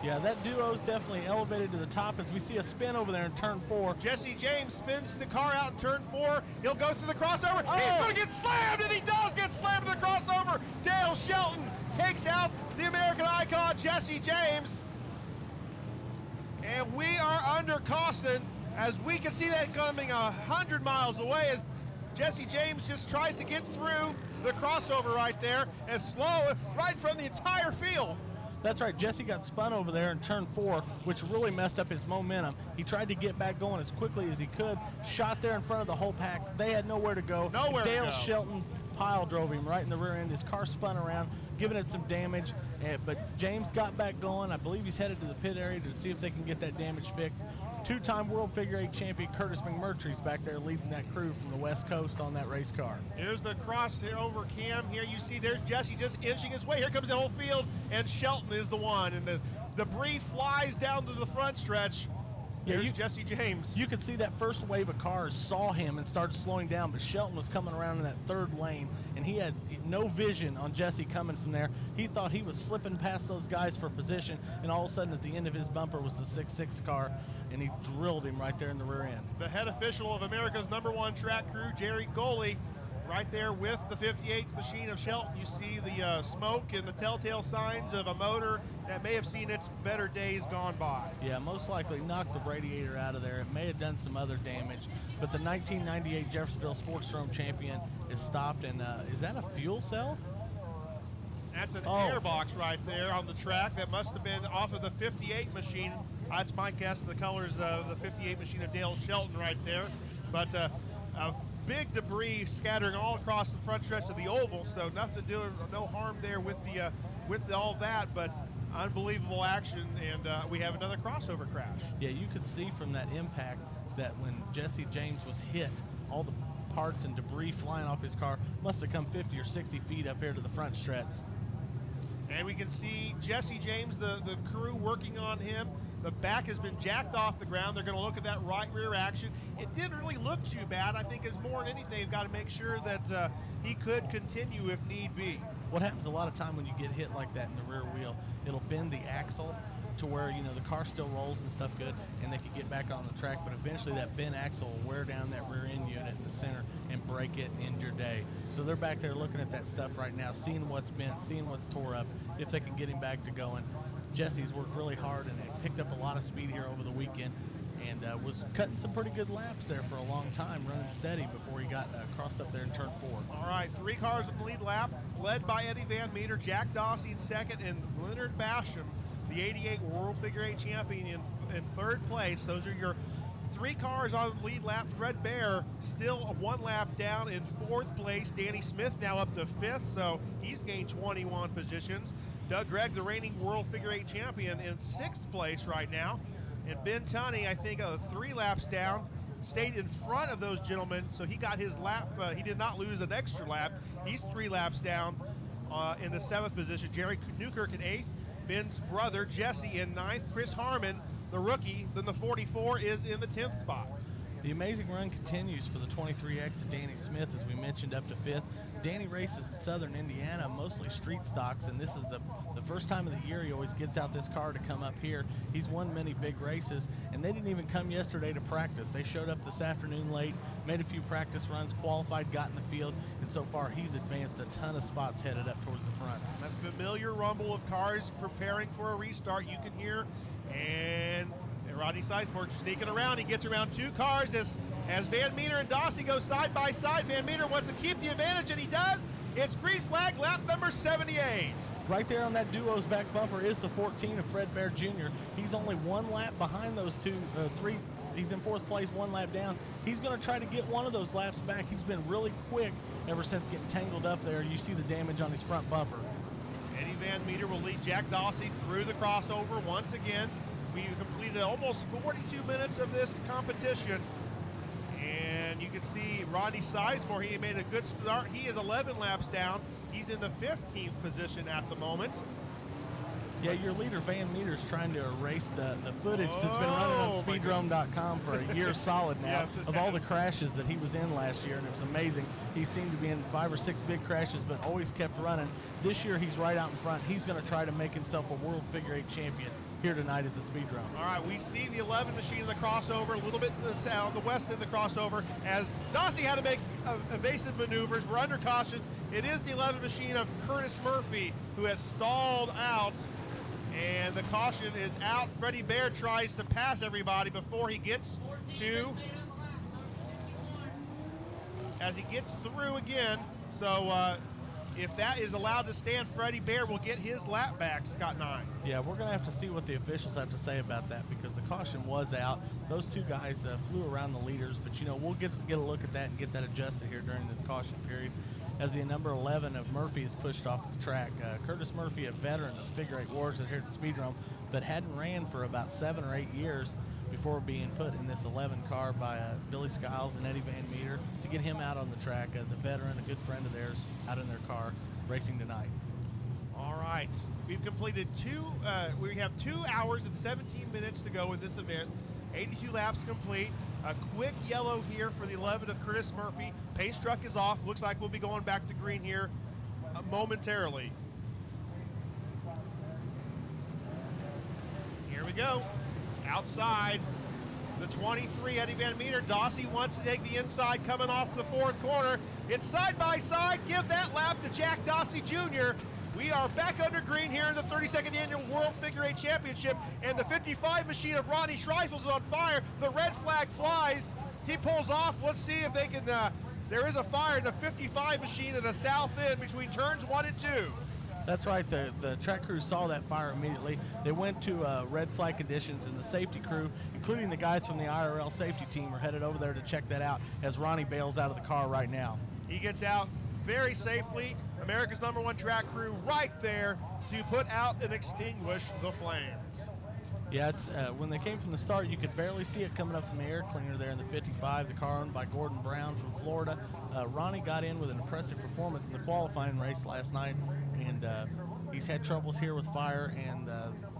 Yeah, that duo's definitely elevated to the top as we see a spin over there in turn 4. Jesse James spins the car out in turn 4. He'll go through the crossover. Oh. He's going to get slammed, and he does get slammed in the crossover. Dale Shelton takes out the American icon, Jesse James. And we are under caution as we can see that coming 100 miles away as Jesse James just tries to get through the crossover right there and slow right from the entire field. That's right. Jesse got spun over there in turn 4, which really messed up his momentum. He tried to get back going as quickly as he could, shot there in front of the whole pack. They had nowhere to go. Dale Shelton pile drove him right in the rear end. His car spun around, giving it some damage. But James got back going. I believe he's headed to the pit area to see if they can get that damage fixed. Two-time World Figure 8 champion Curtis McMurtry's back there leading that crew from the West Coast on that race car. Here's the crossover cam. Here you see there's Jesse just inching his way. Here comes the whole field, and Shelton is the one. And the debris flies down to the front stretch. Here's Jesse James. You could see that first wave of cars saw him and started slowing down, but Shelton was coming around in that third lane, and he had no vision on Jesse coming from there. He thought he was slipping past those guys for position, and all of a sudden at the end of his bumper was the 6.6 car, and he drilled him right there in the rear end. The head official of America's #1 track crew, Jerry Goley, right there with the 58 machine of Shelton. You see the smoke and the telltale signs of a motor that may have seen its better days gone by. Yeah, most likely knocked the radiator out of there. It may have done some other damage, but the 1998 Jeffersonville Sportsdrome champion is stopped, and is that a fuel cell? That's an airbox right there on the track. That must have been off of the 58 machine. That's my guess, the colors of the 58 machine of Dale Shelton right there. But a big debris scattering all across the front stretch of the oval, so nothing to do, no harm there with all that, but unbelievable action, and we have another crossover crash. Yeah, you could see from that impact that when Jesse James was hit, all the parts and debris flying off his car must have come 50 or 60 feet up here to the front stretch. And we can see Jesse James, the crew working on him. The back has been jacked off the ground. They're going to look at that right rear action. It didn't really look too bad. I think as more than anything, they've got to make sure that he could continue if need be. What happens a lot of time when you get hit like that in the rear wheel, it'll bend the axle to where, you know, the car still rolls and stuff good, and they can get back on the track, but eventually that bent axle will wear down that rear end unit in the center and break it, end your day. So they're back there looking at that stuff right now, seeing what's bent, seeing what's tore up, if they can get him back to going. Jesse's worked really hard, and it picked up a lot of speed here over the weekend, and was cutting some pretty good laps there for a long time, running steady before he got crossed up there in turn 4. All right, 3 cars in the lead lap, led by Eddie Van Meter, Jack Dossie in second, and Leonard Basham, the 88 World Figure 8 champion, in third place. Those are your 3 cars on the lead lap. Fred Bear still 1 lap down in 4th place. Danny Smith now up to 5th, so he's gained 21 positions. Doug Gregg, the reigning World Figure 8 champion, in 6th place right now. And Ben Tunney, I think 3 laps down, stayed in front of those gentlemen, so he got his lap. He did not lose an extra lap. He's 3 laps down in the 7th position. Jerry Newkirk in 8th. Ben's brother, Jesse, in 9th. Chris Harmon, the rookie, then the 44, is in the 10th spot. The amazing run continues for the 23X of Danny Smith, as we mentioned, up to 5th. Danny races in southern Indiana, mostly street stocks, and this is the first time of the year he always gets out this car to come up here. He's won many big races, and they didn't even come yesterday to practice. They showed up this afternoon late, made a few practice runs, qualified, got in the field, and so far he's advanced a ton of spots headed up towards the front. That familiar rumble of cars preparing for a restart you can hear, and Rodney Sizemore sneaking around. He gets around 2 cars as Van Meter and Dossie go side by side. Van Meter wants to keep the advantage, and he does. It's green flag, lap number 78. Right there on that duo's back bumper is the 14 of Fred Bear Jr. He's only 1 lap behind those 3. He's in 4th place, 1 lap down. He's going to try to get one of those laps back. He's been really quick ever since getting tangled up there. You see the damage on his front bumper. Eddie Van Meter will lead Jack Dossie through the crossover once again. We completed almost 42 minutes of this competition. And you can see Rodney Sizemore, he made a good start. He is 11 laps down. He's in the 15th position at the moment. Yeah, your leader, Van Meter's trying to erase the footage that's been running on Speedrome.com for a year solid now Yes, of all the crashes that he was in last year, and it was amazing. He seemed to be in 5 or 6 big crashes, but always kept running. This year, he's right out in front. He's going to try to make himself a World Figure 8 champion here tonight at the Speedrome. All right, we see the 11 machine in the crossover, a little bit to the south, the west in the crossover, as Dossie had to make evasive maneuvers. We're under caution. It is the 11 machine of Curtis Murphy who has stalled out, and the caution is out. Freddie Bear tries to pass everybody before he gets to, as he gets through again. So if that is allowed to stand, Freddie Bear will get his lap back, Scott Nye. Yeah, we're going to have to see what the officials have to say about that, because the caution was out. Those 2 guys flew around the leaders, but, you know, we'll get a look at that and get that adjusted here during this caution period, as the number 11 of Murphy is pushed off the track. Curtis Murphy, a veteran of Figure 8 Wars here at the Speedrome, but hadn't ran for about 7 or 8 years before being put in this 11 car by Billy Skiles and Eddie Van Meter to get him out on the track. The veteran, a good friend of theirs, out in their car racing tonight. All right, we've completed we have 2 hours and 17 minutes to go in this event. 82 laps complete. A quick yellow here for the 11 of Curtis Murphy. Pace truck is off. Looks like we'll be going back to green here momentarily. Here we go. Outside, the 23, Eddie Van Meter. Dossie wants to take the inside coming off the 4th corner. It's side by side. Give that lap to Jack Dossie Jr. We are back under green here in the 32nd Annual World Figure 8 Championship, and the 55 machine of Ronnie Schreifels is on fire. The red flag flies. He pulls off. Let's see if they can, there is a fire in the 55 machine of the south end between turns 1 and 2. That's right. The track crew saw that fire immediately. They went to red flag conditions, and the safety crew, including the guys from the IRL safety team, are headed over there to check that out as Ronnie bails out of the car right now. He gets out very safely. America's #1 track crew right there to put out and extinguish the flames. Yeah, it's when they came from the start, you could barely see it coming up from the air cleaner there in the 55, the car owned by Gordon Brown from Florida. Ronnie got in with an impressive performance in the qualifying race last night, and he's had troubles here with fire, and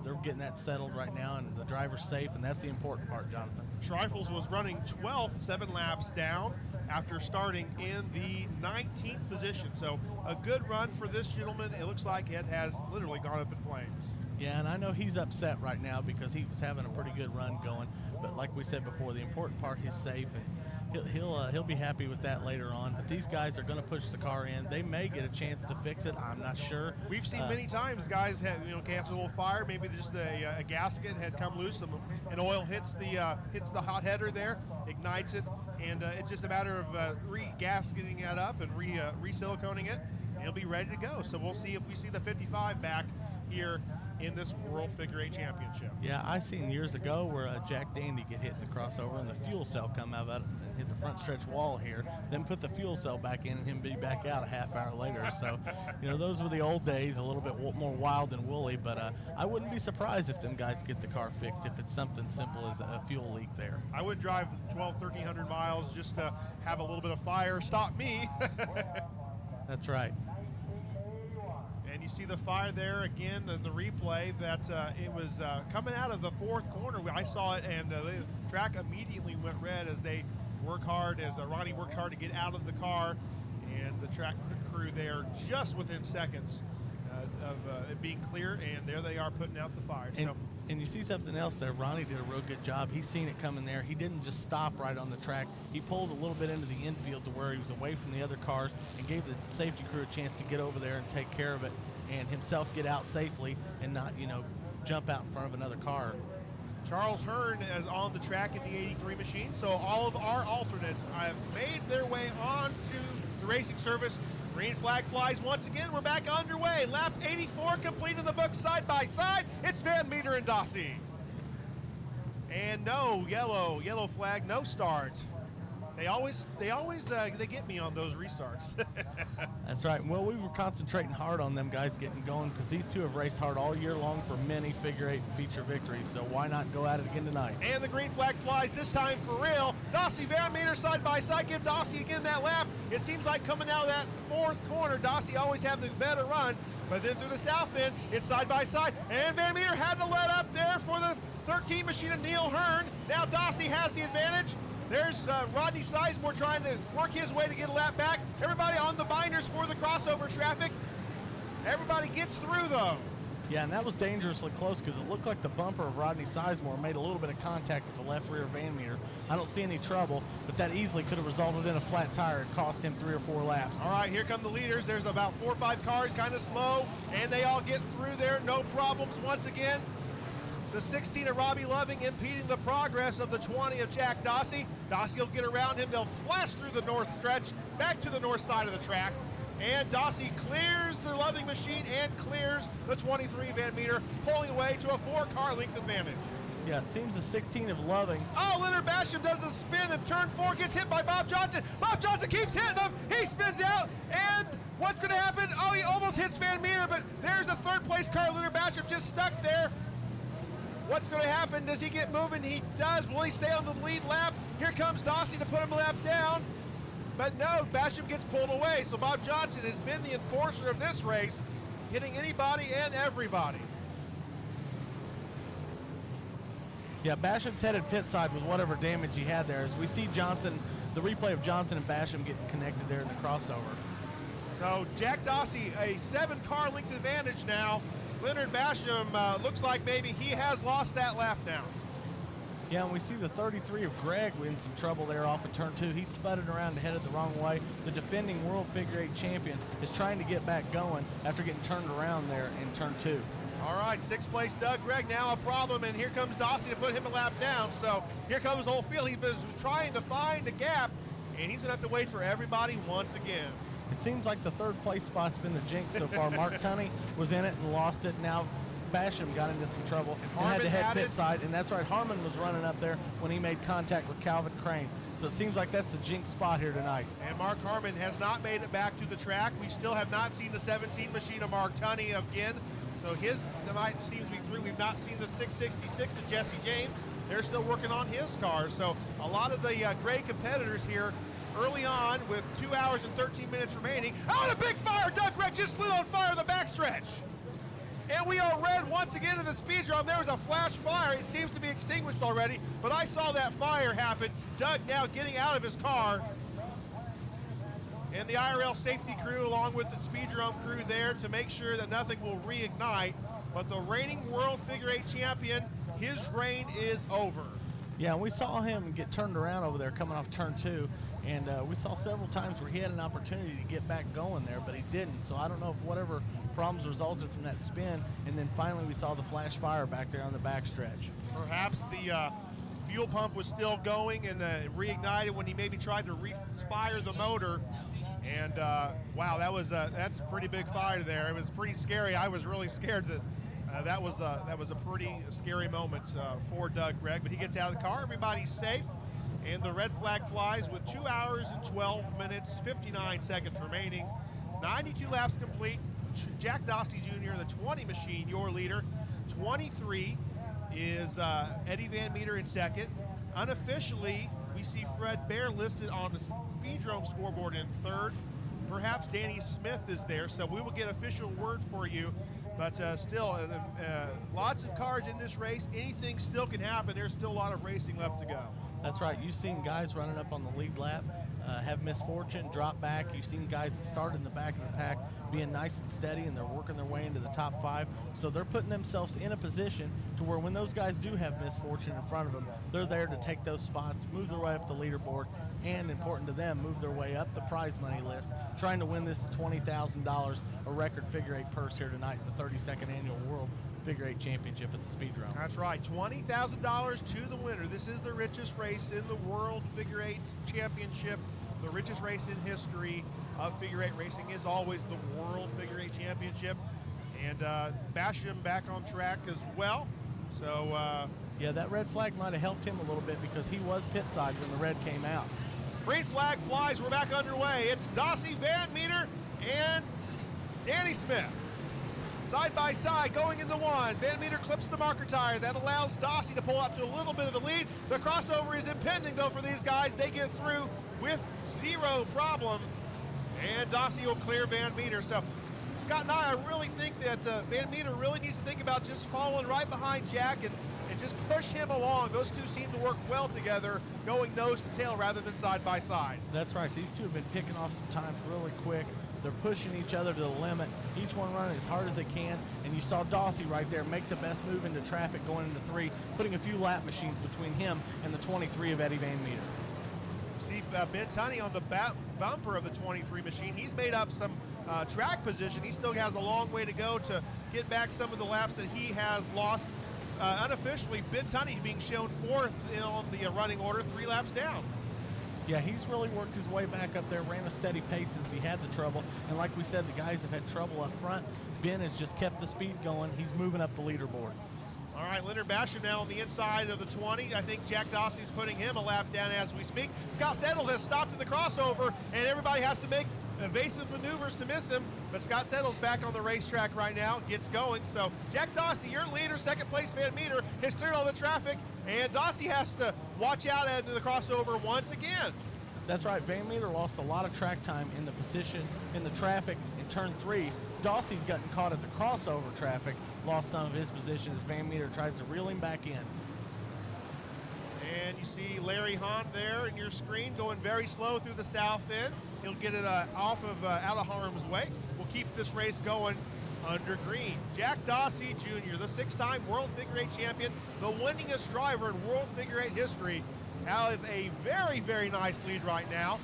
they're getting that settled right now, and the driver's safe, and that's the important part, Jonathan. Schreifels was running 12th, 7 laps down after starting in the 19th position. So a good run for this gentleman. It looks like it has literally gone up in flames. Yeah, and I know he's upset right now because he was having a pretty good run going. But like we said before, the important part is safe, and he'll be happy with that later on. But these guys are going to push the car in. They may get a chance to fix it. I'm not sure. We've seen many times guys have catch a little fire. Maybe just a gasket had come loose, and oil hits the hot header there, ignites it, and it's just a matter of re-gasketing that up and re-siliconing it, and it'll be ready to go. So we'll see if we see the 55 back here in this World Figure 8 Championship. Yeah, I seen years ago where Jack Dandy get hit in the crossover and the fuel cell come out of it and hit the front stretch wall here, then put the fuel cell back in and him be back out a half hour later. So, those were the old days, a little bit more wild and woolly, but I wouldn't be surprised if them guys get the car fixed if it's something simple as a fuel leak there. I would drive 1,300 miles just to have a little bit of fire stop me. That's right. And you see the fire there again in the replay that it was coming out of the fourth corner. I saw it, and the track immediately went red as they work hard, as Ronnie worked hard to get out of the car, and the track crew there just within seconds of it being clear, and there they are putting out the fire. And you see something else there. Ronnie did a real good job. He's seen it coming there. He didn't just stop right on the track. He pulled a little bit into the infield to where he was away from the other cars and gave the safety crew a chance to get over there and take care of it and himself get out safely and not, jump out in front of another car. Charles Hearn is on the track in the 83 machine, so all of our alternates have made their way on to the racing service. Green flag flies once again. We're back underway. Lap 84 complete in the book side by side. It's Van Meter and Dossie. And no yellow flag, no start. They always they get me on those restarts. That's right. Well, we were concentrating hard on them guys getting going because these two have raced hard all year long for many figure 8 feature victories. So why not go at it again tonight? And the green flag flies this time for real. Dossie Van Meter side by side. Give Dossie again that lap. It seems like coming out of that fourth corner, Dossie always have the better run. But then through the south end, it's side by side. And Van Meter had to let up there for the 13 machine of Neil Hearn. Now Dossie has the advantage. There's Rodney Sizemore trying to work his way to get a lap back. Everybody on the binders for the crossover traffic. Everybody gets through, though. Yeah, and that was dangerously close because it looked like the bumper of Rodney Sizemore made a little bit of contact with the left rear Van Meter. I don't see any trouble, but that easily could have resulted in a flat tire and cost him 3 or 4 laps. All right, here come the leaders. There's about 4 or 5 cars, kind of slow, and they all get through there. No problems once again. The 16 of Robbie Loving impeding the progress of the 20 of Jack Dossie. Dossie will get around him. They'll flash through the north stretch, back to the north side of the track. And Dossie clears the Loving machine and clears the 23 Van Meter, pulling away to a 4-car length advantage. Yeah, it seems the 16 of Loving. Oh, Leonard Basham does a spin and turn 4, gets hit by Bob Johnson. Bob Johnson keeps hitting him. He spins out, and what's going to happen? Oh, he almost hits Van Meter, but there's the third place car. Leonard Basham just stuck there. What's going to happen? Does he get moving? He does. Will he stay on the lead lap? Here comes Dossie to put him a lap down. But no, Basham gets pulled away. So Bob Johnson has been the enforcer of this race, hitting anybody and everybody. Yeah, Basham's headed pit side with whatever damage he had there. As we see Johnson, the replay of Johnson and Basham getting connected there in the crossover. So Jack Dossie, a 7-car length advantage now. Leonard Basham looks like maybe he has lost that lap now. Yeah, and we see the 33 of Greg in some trouble there off of turn 2. He's sputtered around and headed the wrong way. The defending world figure 8 champion is trying to get back going after getting turned around there in turn 2. All right, 6th place Doug Gregg now a problem, and here comes Dossie to put him a lap down. So here comes the whole field. He was trying to find a gap, and he's going to have to wait for everybody once again. It seems like the 3rd place spot's been the jinx so far. Mark Tunney was in it and lost it. Now Basham got into some trouble and had to head pit side. And that's right, Harmon was running up there when he made contact with Calvin Crane. So it seems like that's the jinx spot here tonight. And Mark Harmon has not made it back to the track. We still have not seen the 17 machine of Mark Tunney again. So his tonight seems to be through. We've not seen the 666 of Jesse James. They're still working on his car. So a lot of the Gray competitors here early on with 2 hours and 13 minutes remaining. Oh, and a big fire! Doug Gregg just lit on fire in the backstretch. And we are red once again in the Speedrome. There was a flash fire. It seems to be extinguished already, but I saw that fire happen. Doug now getting out of his car. And the IRL safety crew along with the Speedrome crew there to make sure that nothing will reignite. But the reigning world figure 8 champion, his reign is over. Yeah, we saw him get turned around over there coming off turn 2. And we saw several times where he had an opportunity to get back going there, but he didn't. So I don't know if whatever problems resulted from that spin. And then finally we saw the flash fire back there on the backstretch. Perhaps the fuel pump was still going and reignited when he maybe tried to refire the motor. And wow, that's a pretty big fire there. It was pretty scary. I was really scared that that was a pretty scary moment for Doug Gregg. But he gets out of the car. Everybody's safe. And the red flag flies with 2 hours and 12 minutes, 59 seconds remaining. 92 laps complete. Jack Dossie Jr., the 20 machine, your leader. 23 is Eddie Van Meter in second. Unofficially, we see Fred Bear listed on the Speedrome scoreboard in third. perhaps Danny Smith is there, so we will get official word for you. But still, lots of cars in this race. Anything still can happen. There's still a lot of racing left to go. That's right. You've seen guys running up on the lead lap have misfortune, drop back. You've seen guys that start in the back of the pack being nice and steady, and they're working their way into the top 5. So they're putting themselves in a position to where when those guys do have misfortune in front of them, they're there to take those spots, move their way up the leaderboard, and important to them, move their way up the prize money list, trying to win this $20,000, a record figure 8 purse here tonight in the 32nd Annual World Figure 8 Championship at the Speedrome. That's right, $20,000 to the winner. This is the richest race in the World Figure 8 Championship. The richest race in history of figure 8 racing is always the World Figure 8 Championship. And Basham back on track as well. So yeah, that red flag might have helped him a little bit because he was pit side when the red came out. green flag flies. We're back underway. It's Dossie, Van Meter, and Danny Smith. Side by side, going into one. Van Meter clips the marker tire. That allows Dossie to pull up to a little bit of a lead. The crossover is impending, though, for these guys. They get through with 0 problems, and Dossie will clear Van Meter. So, Scott and I really think that Van Meter really needs to think about just following right behind Jack and just push him along. Those two seem to work well together, going nose to tail rather than side by side. That's right. These two have been picking off some times really quick. They're pushing each other to the limit, each one running as hard as they can. And you saw Dossie right there make the best move into traffic going into 3, putting a few lap machines between him and the 23 of Eddie Van Meter. See Ben Tunney on the bumper of the 23 machine. He's made up some track position. He still has a long way to go to get back some of the laps that he has lost. Unofficially, Ben Tunney being shown 4th on the running order, 3 laps down. Yeah, he's really worked his way back up there, ran a steady pace since he had the trouble. And like we said, the guys have had trouble up front. Ben has just kept the speed going. He's moving up the leaderboard. All right, Leonard Basham now on the inside of the 20. I think Jack Dossie's putting him a lap down as we speak. Scott Settles has stopped in the crossover, and everybody has to make evasive maneuvers to miss him. But Scott Settles back on the racetrack right now, gets going. So Jack Dossie, your leader, second place Van Meter, has cleared all the traffic, and Dossie has to watch out into the crossover once again. That's right. Van Meter lost a lot of track time in the position, in the traffic in turn 3. Dossie's gotten caught at the crossover traffic, lost some of his position as Van Meter tries to reel him back in. And you see Larry Hahn there in your screen going very slow through the south end. He'll get it out of harm's way. We'll keep this race going under green. Jack Dossie Jr., the 6-time World Figure 8 champion, the winningest driver in World Figure 8 history, have a very, very nice lead right now.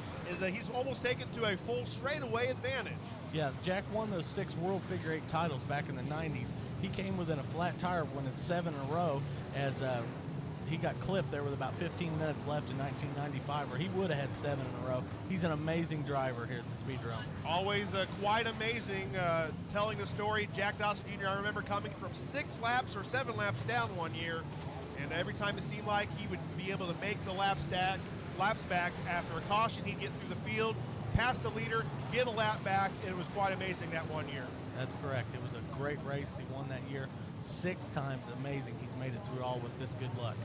He's almost taken to a full straightaway advantage. Yeah, Jack won those 6 World Figure 8 titles back in the 90s. He came within a flat tire of winning 7 in a row as he got clipped there with about 15 minutes left in 1995, or he would have had 7 in a row. He's an amazing driver here at the Speedrome. Always quite amazing telling the story. Jack Dossie Jr., I remember coming from 6 laps or 7 laps down one year, and every time it seemed like he would be able to make the laps back after a caution, he'd get through the field, pass the leader, get a lap back. It was quite amazing that one year. That's correct. It was a great race. He won that year 6 times. Amazing. He's made it through all with this good luck.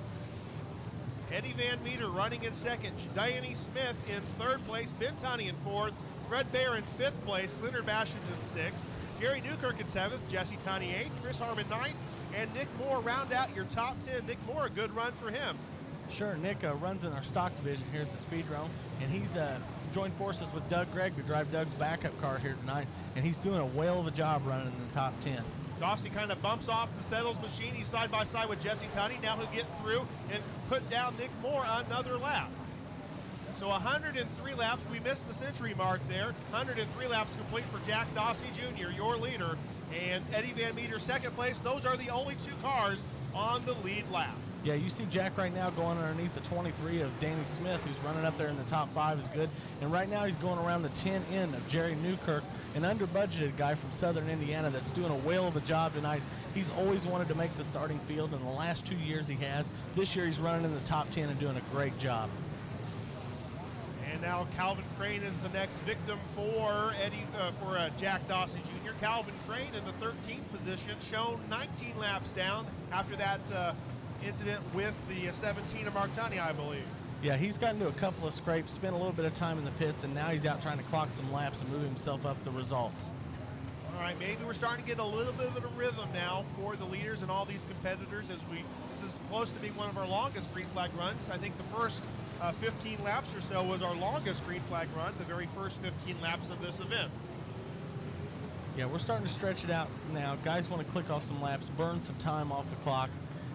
Eddie Van Meter running in second. Danny Smith in 3rd place. Ben Tunney in 4th. Fred Bear in 5th place. Leonard Basham in 6th. Jerry Newkirk in 7th. Jesse Tunney 8th. Chris Harmon 9th. And Nick Moore round out your top 10. Nick Moore, a good run for him. Sure, Nick runs in our stock division here at the Speedrome, and he's joined forces with Doug Gregg to drive Doug's backup car here tonight, and he's doing a whale of a job running in the top 10. Dossie kind of bumps off the Settles machine. He's side by side with Jesse Tunney. Now he'll get through and put down Nick Moore another lap. So 103 laps. We missed the century mark there. 103 laps complete for Jack Dossie Jr., your leader, and Eddie Van Meter second place. Those are the only 2 cars on the lead lap. Yeah, you see Jack right now going underneath the 23 of Danny Smith, who's running up there in the top 5 is good. And right now he's going around the 10 in of Jerry Newkirk, an under-budgeted guy from southern Indiana that's doing a whale of a job tonight. He's always wanted to make the starting field, and the last 2 years he has. This year he's running in the top 10 and doing a great job. And now Calvin Crane is the next victim for Jack Dossie Jr. Calvin Crane in the 13th position, shown 19 laps down after that incident with the 17 of Mark Tunney, I believe. Yeah, he's gotten to a couple of scrapes, spent a little bit of time in the pits, and now he's out trying to clock some laps and move himself up the results. All right, maybe we're starting to get a little bit of a rhythm now for the leaders and all these competitors this is supposed to be one of our longest green flag runs. I think the first 15 laps or so was our longest green flag run, the very first 15 laps of this event. Yeah, we're starting to stretch it out now. Guys want to click off some laps, burn some time off the clock,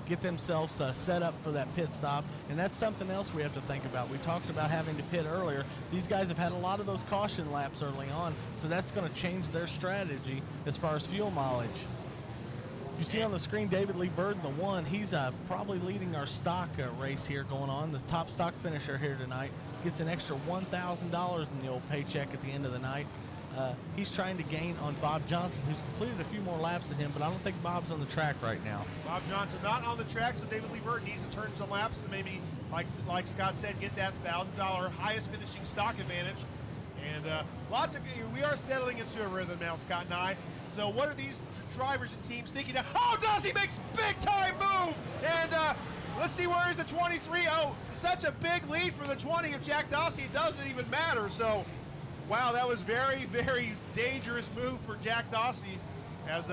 get themselves set up for that pit stop, and that's something else we have to think about. We talked about having to pit earlier. These guys have had a lot of those caution laps early on, so that's going to change their strategy as far as fuel mileage. You see on the screen David Lee Bird in the 1. He's probably leading our stock race here going on. The top stock finisher here tonight gets an extra $1,000 in the old paycheck at the end of the night. He's trying to gain on Bob Johnson, who's completed a few more laps than him, but I don't think Bob's on the track right now. Bob Johnson not on the track, so David Lee Bird needs to turn some laps to maybe, like Scott said, get that $1,000 highest finishing stock advantage. And we are settling into a rhythm now, Scott and I. So what are these drivers and teams thinking now? Oh, Dossie makes big time move! And let's see, where is the 23? Oh, such a big lead for the 20 of Jack Dossie, it doesn't even matter. So wow, that was very, very dangerous move for Jack Dossie, as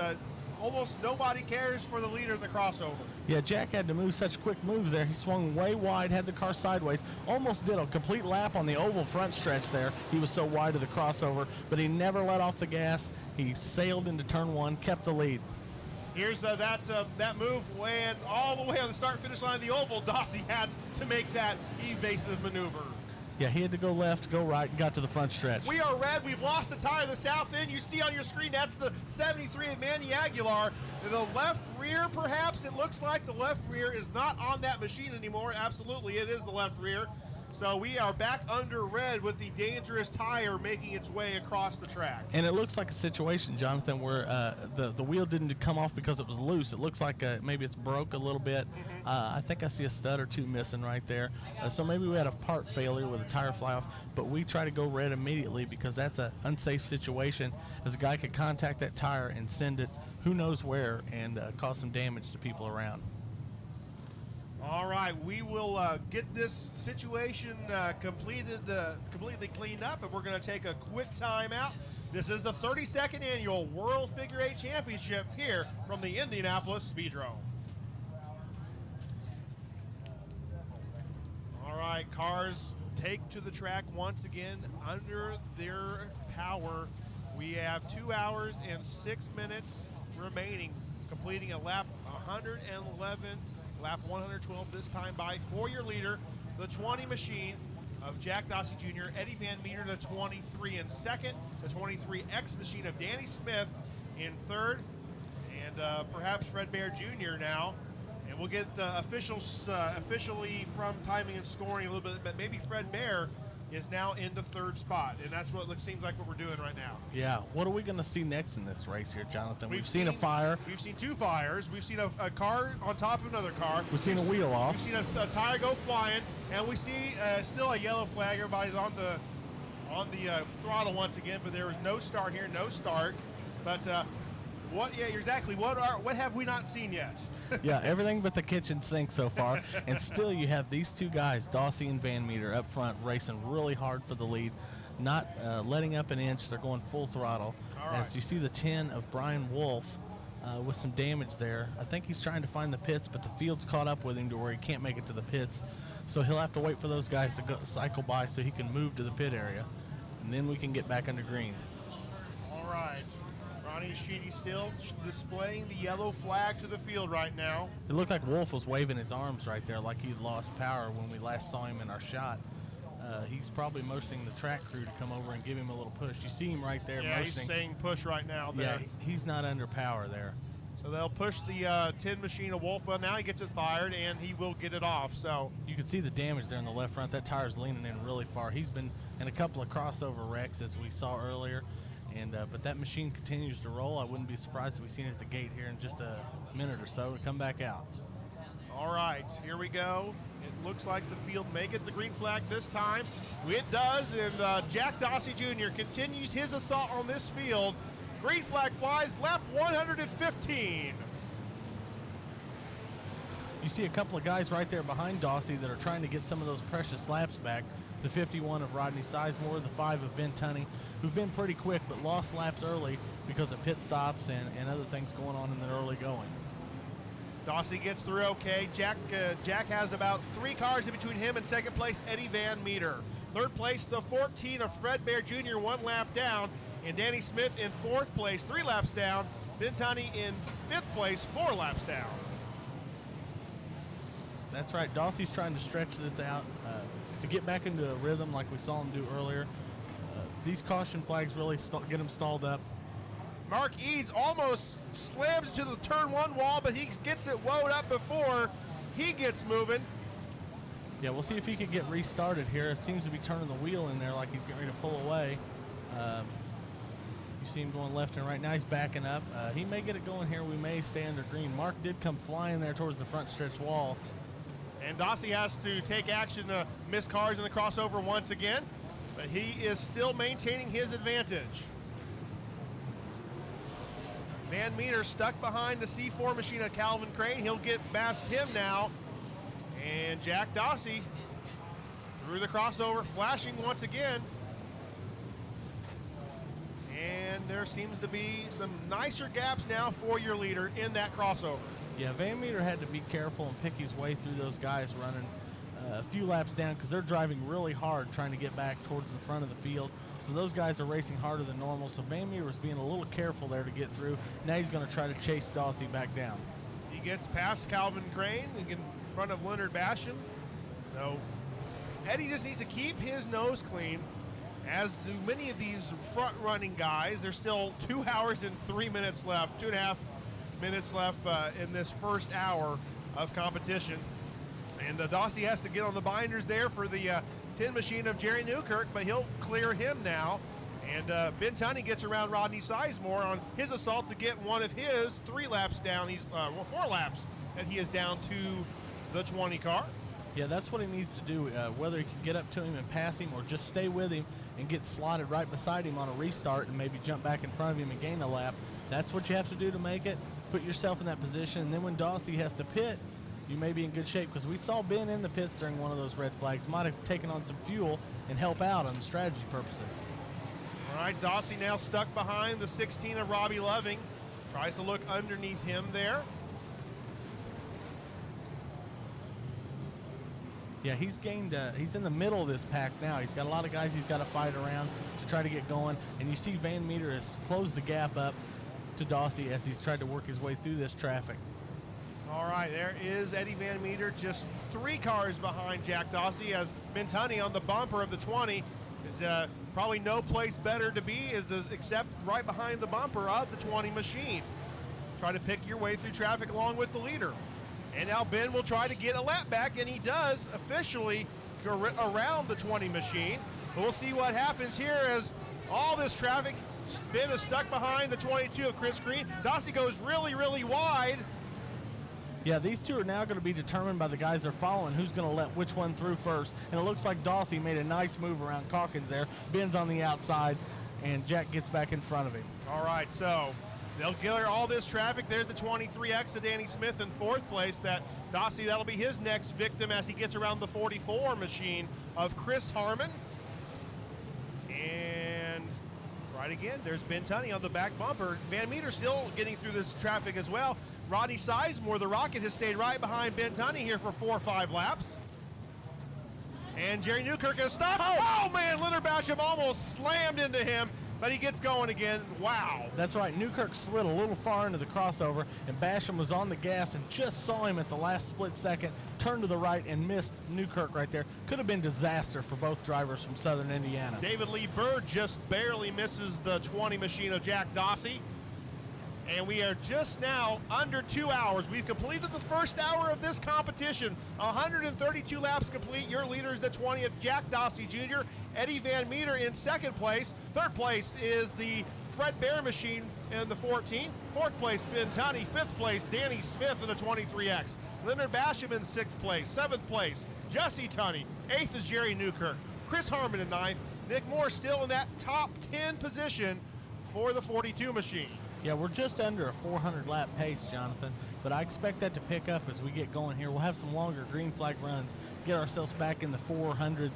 almost nobody cares for the leader in the crossover. Yeah, Jack had to move such quick moves there. He swung way wide, had the car sideways, almost did a complete lap on the oval front stretch there. He was so wide of the crossover, but he never let off the gas. He sailed into turn 1, kept the lead. Here's that move when all the way on the start-finish line of the oval, Dossie had to make that evasive maneuver. Yeah, he had to go left, go right, and got to the front stretch. We are red. We've lost a tire to the south end. You see on your screen, that's the 73 of Manny Aguilar. The left rear, perhaps, it looks like the left rear is not on that machine anymore. Absolutely, it is the left rear. So we are back under red with the dangerous tire making its way across the track. And it looks like a situation, Jonathan, where the wheel didn't come off because it was loose. It looks like maybe it's broke a little bit. I think I see a stud or two missing right there. So maybe we had a part failure with a tire fly off, but we try to go red immediately because that's an unsafe situation, as a guy could contact that tire and send it who knows where and cause some damage to people around. All right, we will get this situation completely cleaned up, and we're going to take a quick time out. This is the 32nd Annual World Figure 8 Championship here from the Indianapolis Speedrome. All right, cars take to the track once again under their power. We have 2 hours and 6 minutes remaining, completing a lap 111. Lap 112 this time for your leader, the 20 machine of Jack Dossie Jr., Eddie Van Meter, the 23 in second, the 23X machine of Danny Smith in third, and perhaps Fred Bear Jr. now. And we'll get officially from timing and scoring a little bit, but maybe Fred Bear is now in the third spot, and that's what it seems like what we're doing right now. Yeah, what are we going to see next in this race here, Jonathan? We've seen a fire. We've seen 2 fires. We've seen a car on top of another car. We've seen a wheel off. We've seen a tire go flying, and we see still a yellow flag. Everybody's on the throttle once again, but there was no start here, no start. But exactly. What have we not seen yet? Yeah, everything but the kitchen sink so far. And still you have these 2 guys, Dossie and Van Meter, up front racing really hard for the lead, not letting up an inch. They're going full throttle. All right. As you see the 10 of Brian Wolf with some damage there. I think he's trying to find the pits, but the field's caught up with him to where he can't make it to the pits. So he'll have to wait for those guys to cycle by so he can move to the pit area. And then we can get back under green. All right. Ronnie Sheedy still displaying the yellow flag to the field right now. It looked like Wolf was waving his arms right there like he'd lost power when we last saw him in our shot. He's probably motioning the track crew to come over and give him a little push. You see him right there motioning. He's saying push right now there. Yeah, he's not under power there. So they'll push the 10 machine of Wolf. Well, now he gets it fired, and he will get it off. So you can see the damage there in the left front. That tire's leaning in really far. He's been in a couple of crossover wrecks, as we saw earlier. But that machine continues to roll. I wouldn't be surprised if we seen it at the gate here in just a minute or so to come back out. All right, here we go. It looks like the field may get the green flag this time. It does, and Jack Dossie Jr. continues his assault on this field. Green flag flies, lap 115. You see a couple of guys right there behind Dawsey that are trying to get some of those precious laps back. The 51 of Rodney Sizemore, the 5 of Ben Tunney, who've been pretty quick but lost laps early because of pit stops and other things going on in the early going. Dawsey gets through okay. Jack has about 3 cars in between him and second place Eddie Van Meter. Third place, the 14 of Fred Bear Jr., 1 lap down. And Danny Smith in 4th place, 3 laps down. Ben Tunney in 5th place, 4 laps down. That's right. Dawsey's trying to stretch this out to get back into a rhythm like we saw him do earlier. These caution flags really get him stalled up. Mark Eads almost slams into the turn 1 wall, but he gets it woed up before he gets moving. Yeah, we'll see if he can get restarted here. It seems to be turning the wheel in there like he's getting ready to pull away. You see him going left and right. Now he's backing up. He may get it going here. We may stay under green. Mark did come flying there towards the front stretch wall. And Dawsey has to take action to miss cars in the crossover once again, but he is still maintaining his advantage. Van Meter stuck behind the C4 machine of Calvin Crane. He'll get past him now. And Jack Dawsey through the crossover, flashing once again. And there seems to be some nicer gaps now for your leader in that crossover. Yeah, Van Meter had to be careful and pick his way through those guys running a few laps down because they're driving really hard trying to get back towards the front of the field. So those guys are racing harder than normal. So Van Meter was being a little careful there to get through. Now he's going to try to chase Dawsey back down. He gets past Calvin Crane in front of Leonard Basham. So Eddie just needs to keep his nose clean, as do many of these front-running guys. There's still 2 hours and 3 minutes left, 2.5 minutes left in this first hour of competition. And Dawsey has to get on the binders there for the tin machine of Jerry Newkirk, but he'll clear him now. And Ben Tunney gets around Rodney Sizemore on his assault to get one of his 3 laps down. He's 4 laps that he is down to the 20 car. Yeah, that's what he needs to do, whether he can get up to him and pass him or just stay with him and get slotted right beside him on a restart and maybe jump back in front of him and gain a lap. That's what you have to do to make it. Put yourself in that position, and then when Dawsey has to pit, you may be in good shape, because we saw Ben in the pits during one of those red flags. Might have taken on some fuel and help out on strategy purposes. All right, Dawsey now stuck behind the 16 of Robbie Loving. Tries to look underneath him there. Yeah, he's gained, he's in the middle of this pack now. He's got a lot of guys he's got to fight around to try to get going. And you see Van Meter has closed the gap up to Dawsey as he's tried to work his way through this traffic. All right, there is Eddie Van Meter, just 3 cars behind Jack Dawsey, as Ben Tunney on the bumper of the 20 is probably no place better to be except right behind the bumper of the 20 machine. Try to pick your way through traffic along with the leader. And now Ben will try to get a lap back, and he does officially go around the 20 machine. But we'll see what happens here as all this traffic. Ben is stuck behind the 22 of Chris Green. Dawsey goes really, really wide. Yeah, these two are now going to be determined by the guys they're following who's going to let which one through first. And it looks like Dawsey made a nice move around Calkins there. Ben's on the outside, and Jack gets back in front of him. All right, so they'll clear all this traffic. There's the 23X of Danny Smith in 4th place. That Dawsey, that'll be his next victim as he gets around the 44 machine of Chris Harmon. And right again, there's Ben Tunney on the back bumper. Van Meter still getting through this traffic as well. Rodney Sizemore, the Rocket, has stayed right behind Ben Tunney here for 4 or 5 laps. And Jerry Newkirk has stopped. Oh man, Leonard Basham almost slammed into him, but he gets going again. Wow. That's right. Newkirk slid a little far into the crossover, and Basham was on the gas and just saw him at the last split second, turned to the right and missed Newkirk right there. Could have been disaster for both drivers from Southern Indiana. David Lee Bird just barely misses the 20 machine of Jack Dawsey. And we are just now under 2 hours. We've completed the first hour of this competition. 132 laps complete. Your leader is the 20th, Jack Dawsey Jr. Eddie Van Meter in 2nd place. 3rd place is the Fred Bear machine in the 14. 4th place, Ben Tunney. 5th place, Danny Smith in the 23X. Leonard Basham in 6th place. 7th place, Jesse Tunney. 8th is Jerry Newkirk. Chris Harmon in 9th. Nick Moore still in that top 10 position for the 42 machine. Yeah, we're just under a 400 lap pace, Jonathan, but I expect that to pick up as we get going here. We'll have some longer green flag runs, get ourselves back in the 400s,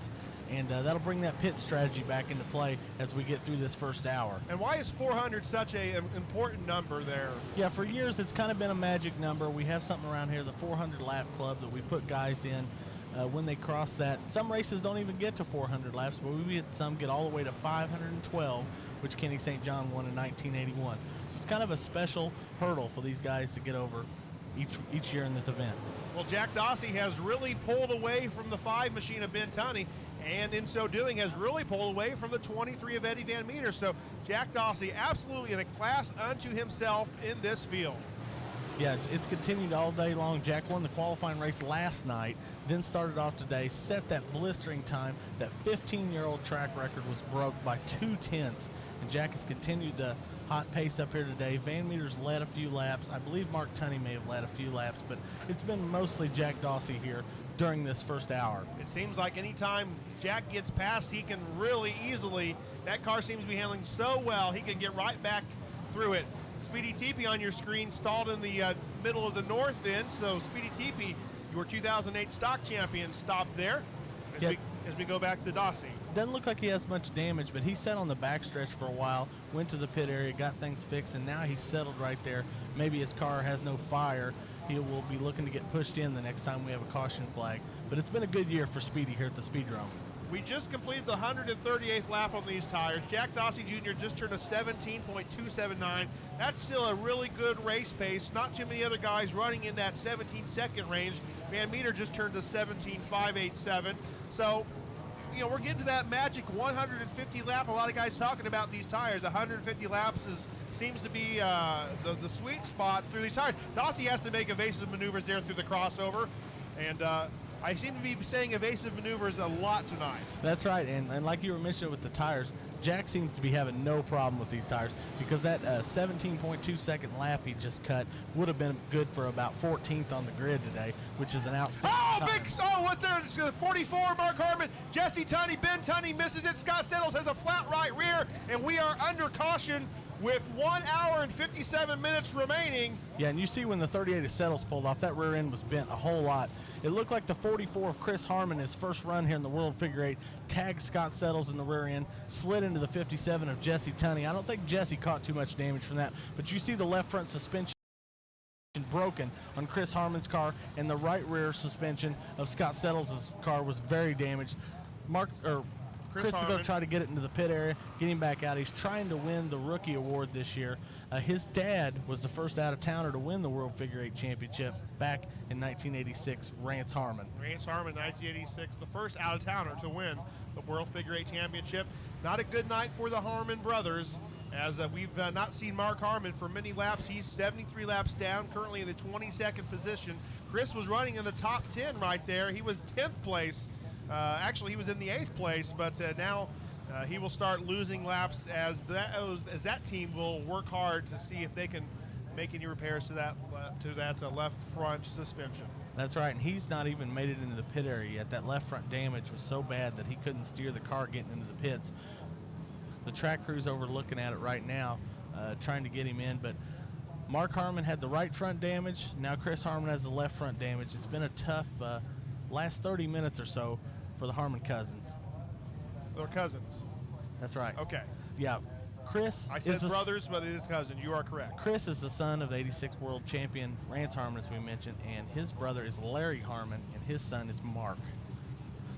and that'll bring that pit strategy back into play as we get through this first hour. And why is 400 such an important number there? Yeah, for years it's kind of been a magic number. We have something around here, the 400 lap club, that we put guys in when they cross that. Some races don't even get to 400 laps, but we get some get all the way to 512, which Kenny St. John won in 1981. So it's kind of a special hurdle for these guys to get over each year in this event. Well, Jack Dossie has really pulled away from the 5 machine of Ben Tunney, and in so doing has really pulled away from the 23 of Eddie Van Meter. So Jack Dossie absolutely in a class unto himself in this field. Yeah, it's continued all day long. Jack won the qualifying race last night, then started off today, set that blistering time. That 15-year-old track record was broke by 2/10, and Jack has continued the hot pace up here today. Van Meter's led a few laps. I believe Mark Tunney may have led a few laps, but it's been mostly Jack Dossie here during this first hour. It seems like anytime Jack gets past, he can really easily, that car seems to be handling so well, he can get right back through it. Speedy Teepee on your screen stalled in the middle of the north end, so Speedy Teepee, your 2008 stock champion, stopped there as we go back to Dossie. Doesn't look like he has much damage, but he sat on the backstretch for a while, went to the pit area, got things fixed, and now he's settled right there. Maybe his car has no fire. He will be looking to get pushed in the next time we have a caution flag. But it's been a good year for Speedy here at the Speedrome. We just completed the 138th lap on these tires. Jack Dossie Jr. just turned a 17.279. That's still a really good race pace. Not too many other guys running in that 17-second range. Van Meter just turned a 17.587. So, you know, we're getting to that magic 150 lap. A lot of guys talking about these tires. 150 laps seems to be the sweet spot through these tires. Dossie has to make evasive maneuvers there through the crossover, and I seem to be saying evasive maneuvers a lot tonight. That's right, and like you were mentioning with the tires, Jack seems to be having no problem with these tires because that 17.2-second lap he just cut would have been good for about 14th on the grid today, which is an outstanding time. What's there? It's 44, Mark Harmon, Jesse Tunney, Ben Tunney misses it. Scott Settles has a flat right rear, and we are under caution with 1 hour and 57 minutes remaining. Yeah, and you see when the 38 of Settles pulled off, that rear end was bent a whole lot. It looked like the 44 of Chris Harmon, his first run here in the World Figure 8, tagged Scott Settles in the rear end, slid into the 57 of Jesse Tunney. I don't think Jesse caught too much damage from that, but you see the left front suspension broken on Chris Harmon's car, and the right rear suspension of Scott Settles' car was very damaged. Chris is going to try to get it into the pit area, get him back out. He's trying to win the rookie award this year. His dad was the first out-of-towner to win the World Figure 8 Championship back in 1986, Rance Harmon. Rance Harmon, 1986, the first out-of-towner to win the World Figure 8 Championship. Not a good night for the Harmon brothers, as we've not seen Mark Harmon for many laps. He's 73 laps down, currently in the 22nd position. Chris was running in the top 10 right there. He was 10th place. Actually, he was in the 8th place, but now he will start losing laps as that team will work hard to see if they can make any repairs to that left front suspension. That's right, and he's not even made it into the pit area yet. That left front damage was so bad that he couldn't steer the car getting into the pits. The track crew's over looking at it right now, trying to get him in, but Mark Harmon had the right front damage. Now Chris Harmon has the left front damage. It's been a tough last 30 minutes or so for the Harmon cousins. They're cousins. That's right. Okay. Yeah. Chris. I said brothers, but it is cousins. You are correct. Chris is the son of the 86 world champion Rance Harmon, as we mentioned, and his brother is Larry Harmon, and his son is Mark.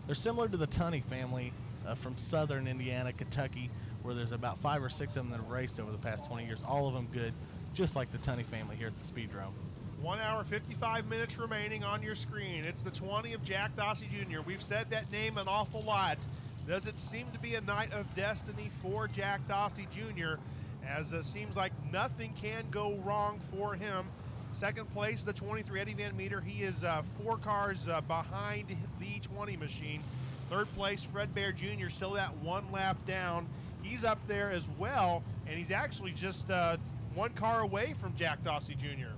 They're similar to the Tunney family from southern Indiana, Kentucky, where there's about 5 or 6 of them that have raced over the past 20 years. All of them good, just like the Tunney family here at the Speedrome. 1 hour, 55 minutes remaining on your screen. It's the 20 of Jack Dossie Jr. We've said that name an awful lot. Does it seem to be a night of destiny for Jack Dossie Jr., as it seems like nothing can go wrong for him? Second place, the 23, Eddie Van Meter. He is 4 cars behind the 20 machine. Third place, Fred Bear Jr., still that 1 lap down. He's up there as well, and he's actually just 1 car away from Jack Dossie Jr.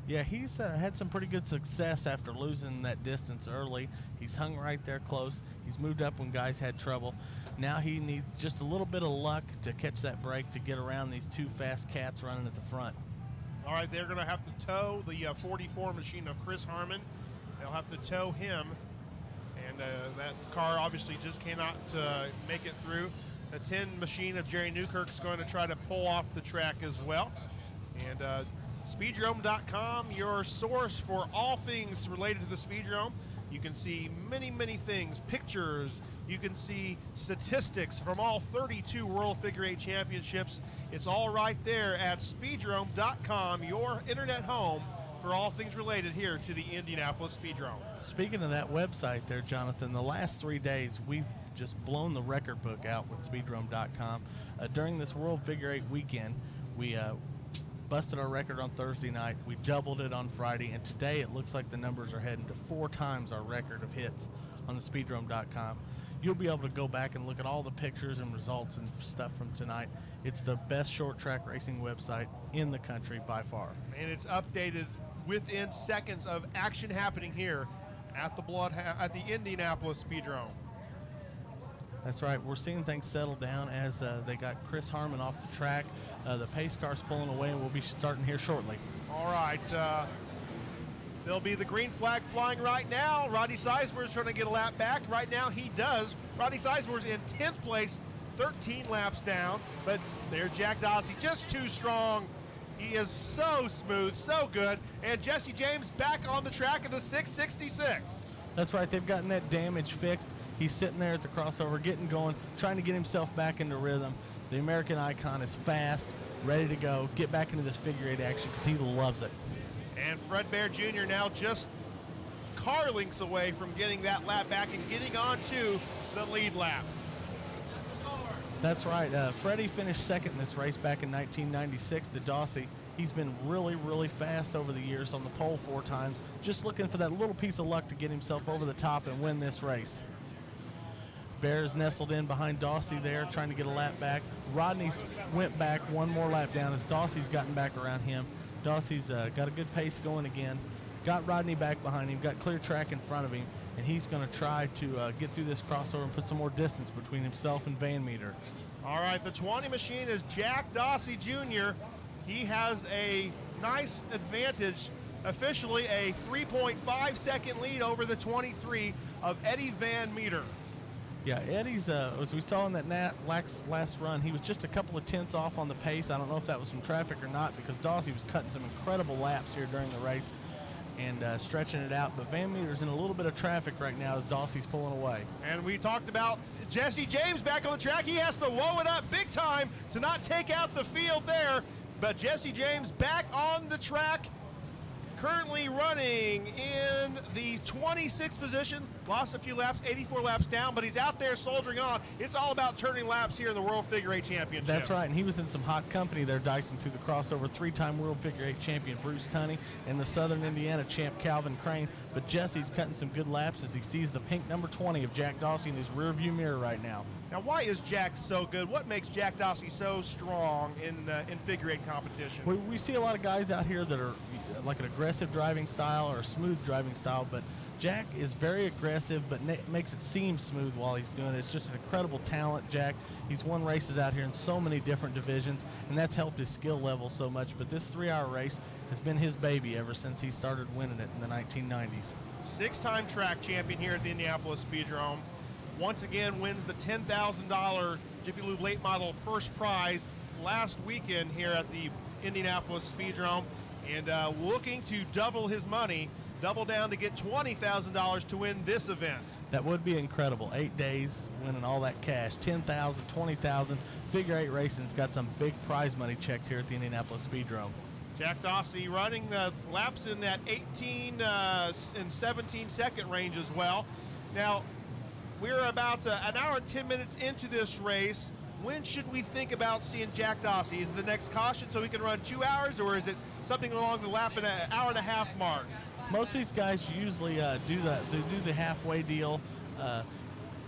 Yeah, he's had some pretty good success after losing that distance early. He's hung right there close. He's moved up when guys had trouble. Now he needs just a little bit of luck to catch that break to get around these two fast cats running at the front. All right, they're going to have to tow the 44 machine of Chris Harmon. They'll have to tow him, and that car obviously just cannot make it through. The 10 machine of Jerry Newkirk is going to try to pull off the track as well. And Speedrome.com, your source for all things related to the Speedrome. You can see many, many things, pictures. You can see statistics from all 32 World Figure 8 Championships. It's all right there at Speedrome.com, your internet home for all things related here to the Indianapolis Speedrome. Speaking of that website there, Jonathan, the last 3 days we've just blown the record book out with Speedrome.com. During this World Figure 8 weekend, we busted our record on Thursday night. We doubled it on Friday, and today it looks like the numbers are heading to 4 times our record of hits on the Speedrome.com. You'll be able to go back and look at all the pictures and results and stuff from tonight. It's the best short track racing website in the country by far. And it's updated within seconds of action happening here at the Indianapolis Speedrome. That's right. We're seeing things settle down as they got Chris Harmon off the track. The pace car's pulling away, and we'll be starting here shortly. All right. There'll be the green flag flying right now. Rodney Sizemore's trying to get a lap back. Right now he does. Rodney Sizemore's in 10th place, 13 laps down. But there's Jack Dossie, just too strong. He is so smooth, so good. And Jesse James back on the track in the 666. That's right. They've gotten that damage fixed. He's sitting there at the crossover, getting going, trying to get himself back into rhythm. The American Icon is fast, ready to go, get back into this figure 8 action because he loves it. And Fred Bear Jr. now just car lengths away from getting that lap back and getting onto the lead lap. That's right. Freddie finished second in this race back in 1996 to Dossie. He's been really, really fast over the years on the pole 4 times, just looking for that little piece of luck to get himself over the top and win this race. Bear's nestled in behind Dossie there, trying to get a lap back. Rodney's went back one more lap down as Dossie's gotten back around him. Dossie's got a good pace going again. Got Rodney back behind him, got clear track in front of him, and he's going to try to get through this crossover and put some more distance between himself and Van Meter. All right, the 20 machine is Jack Dossie Jr. He has a nice advantage, officially a 3.5 second lead over the 23 of Eddie Van Meter. Yeah, Eddie's, as we saw in that last run, he was just a couple of tenths off on the pace. I don't know if that was from traffic or not because Dossie was cutting some incredible laps here during the race and stretching it out. But Van Meter's in a little bit of traffic right now as Dossie's pulling away. And we talked about Jesse James back on the track. He has to whoa it up big time to not take out the field there. But Jesse James back on the track, currently running in the 26th position. Lost a few laps, 84 laps down, but he's out there soldiering on. It's all about turning laps here in the World Figure 8 Championship. That's right, and he was in some hot company there, Dyson, through the crossover. 3-time World Figure 8 champion Bruce Tunney and the Southern Indiana champ Calvin Crane. But Jesse's cutting some good laps as he sees the pink number 20 of Jack Dossie in his rearview mirror right now. Now, why is Jack so good? What makes Jack Dossie so strong in figure 8 competition? We see a lot of guys out here that are like an aggressive driving style or a smooth driving style, but Jack is very aggressive but makes it seem smooth while he's doing it. It's just an incredible talent, Jack. He's won races out here in so many different divisions, and that's helped his skill level so much. But this 3-hour race has been his baby ever since he started winning it in the 1990s. 6-time track champion here at the Indianapolis Speedrome. Once again wins the $10,000 Jiffy Lube late model first prize last weekend here at the Indianapolis Speedrome, and looking to double his money, double down to get $20,000 to win this event. That would be incredible. 8 days winning all that cash, $10,000, $20,000. Figure 8 racing's got some big prize money checks here at the Indianapolis Speedrome. Jack Dossie running the laps in that 18 and 17 second range as well. Now, we're about an hour and 10 minutes into this race. When should we think about seeing Jack Dossie? Is it the next caution so he can run 2 hours, or is it something along the lap in an hour and a half mark? Most of these guys usually do the halfway deal.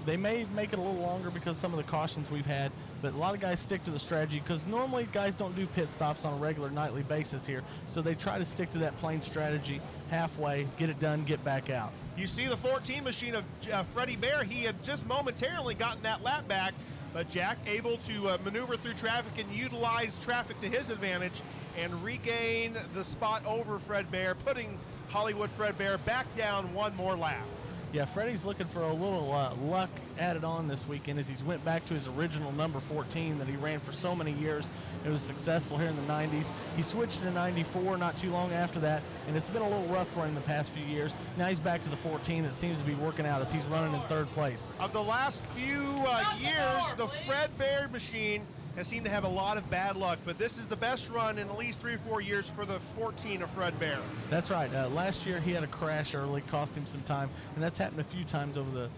They may make it a little longer because some of the cautions we've had, but a lot of guys stick to the strategy because normally guys don't do pit stops on a regular nightly basis here. So they try to stick to that plain strategy halfway, get it done, get back out. You see the 14 machine of Freddie Bear. He had just momentarily gotten that lap back, but Jack able to maneuver through traffic and utilize traffic to his advantage and regain the spot over Fred Bear, putting Hollywood Fred Bear back down one more lap. Yeah, Freddie's looking for a little luck added on this weekend as he's went back to his original number 14 that he ran for so many years. It was successful here in the 90s. He switched to 94 not too long after that, and it's been a little rough for him the past few years. Now he's back to the 14 that seems to be working out as he's running in third place. Of the last few years, the Fred Bear machine has seemed to have a lot of bad luck, but this is the best run in at least 3 or 4 years for the 14 of Fred Bear. That's right. Last year he had a crash early, cost him some time, and that's happened a few times over the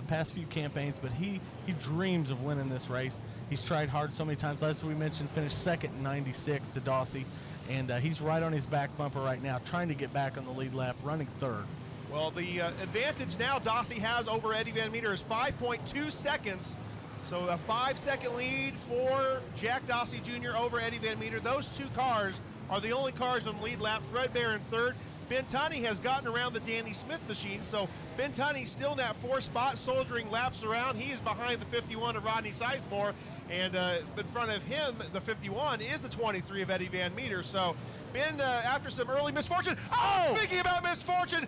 past few campaigns, but he dreams of winning this race. He's tried hard so many times. As we mentioned, finished second in 96 to Dawsey, and he's right on his back bumper right now, trying to get back on the lead lap, running third. Well, the advantage now Dawsey has over Eddie Van Meter is 5.2 seconds. So a 5-second lead for Jack Dawsey Jr. over Eddie Van Meter. Those two cars are the only cars on the lead lap. Fred Bear in third. Ben Tunney has gotten around the Danny Smith machine, so Ben Tunney's still in that 4th spot, soldiering laps around. He is behind the 51 of Rodney Sizemore, and in front of him, the 51, is the 23 of Eddie Van Meter. So Ben, after some early misfortune, speaking about misfortune,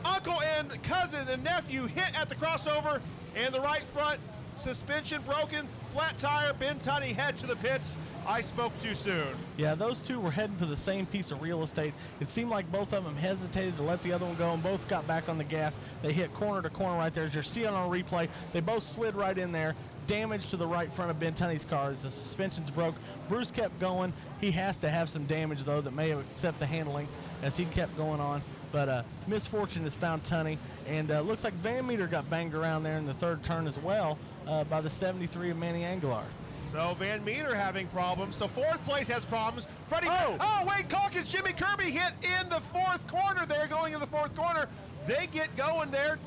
uncle and cousin and nephew hit at the crossover, and the right front suspension broken, flat tire. Ben Tunney head to the pits. I spoke too soon. Yeah, those two were heading for the same piece of real estate. It seemed like both of them hesitated to let the other one go, and both got back on the gas. They hit corner to corner right there. As you're seeing on a replay, they both slid right in there. Damage to the right front of Ben Tunney's car as the suspensions broke. Bruce kept going. He has to have some damage, though, that may have accepted the handling as he kept going on. But misfortune has found Tunney, and looks like Van Meter got banged around there in the third turn as well by the 73 of Manny Aguilar. So Van Meter having problems. So 4th place has problems. Freddie, Wade Calkins, Jimmy Kirby hit in the 4th corner there, going in the 4th corner. They get going there.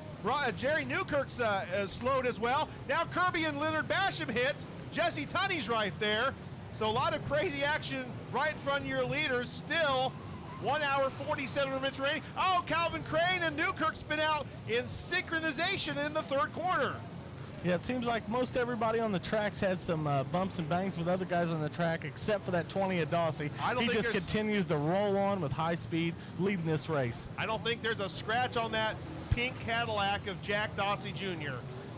Jerry Newkirk's slowed as well. Now Kirby and Leonard Basham hit. Jesse Tunney's right there. So a lot of crazy action right in front of your leaders. Still 1 hour, 47 minutes remaining. Calvin Crane and Newkirk spin out in synchronization in the 3rd corner. Yeah, it seems like most everybody on the tracks had some bumps and bangs with other guys on the track, except for that 20 of Dawsey. He just continues to roll on with high speed, leading this race. I don't think there's a scratch on that pink Cadillac of Jack Dawsey Jr.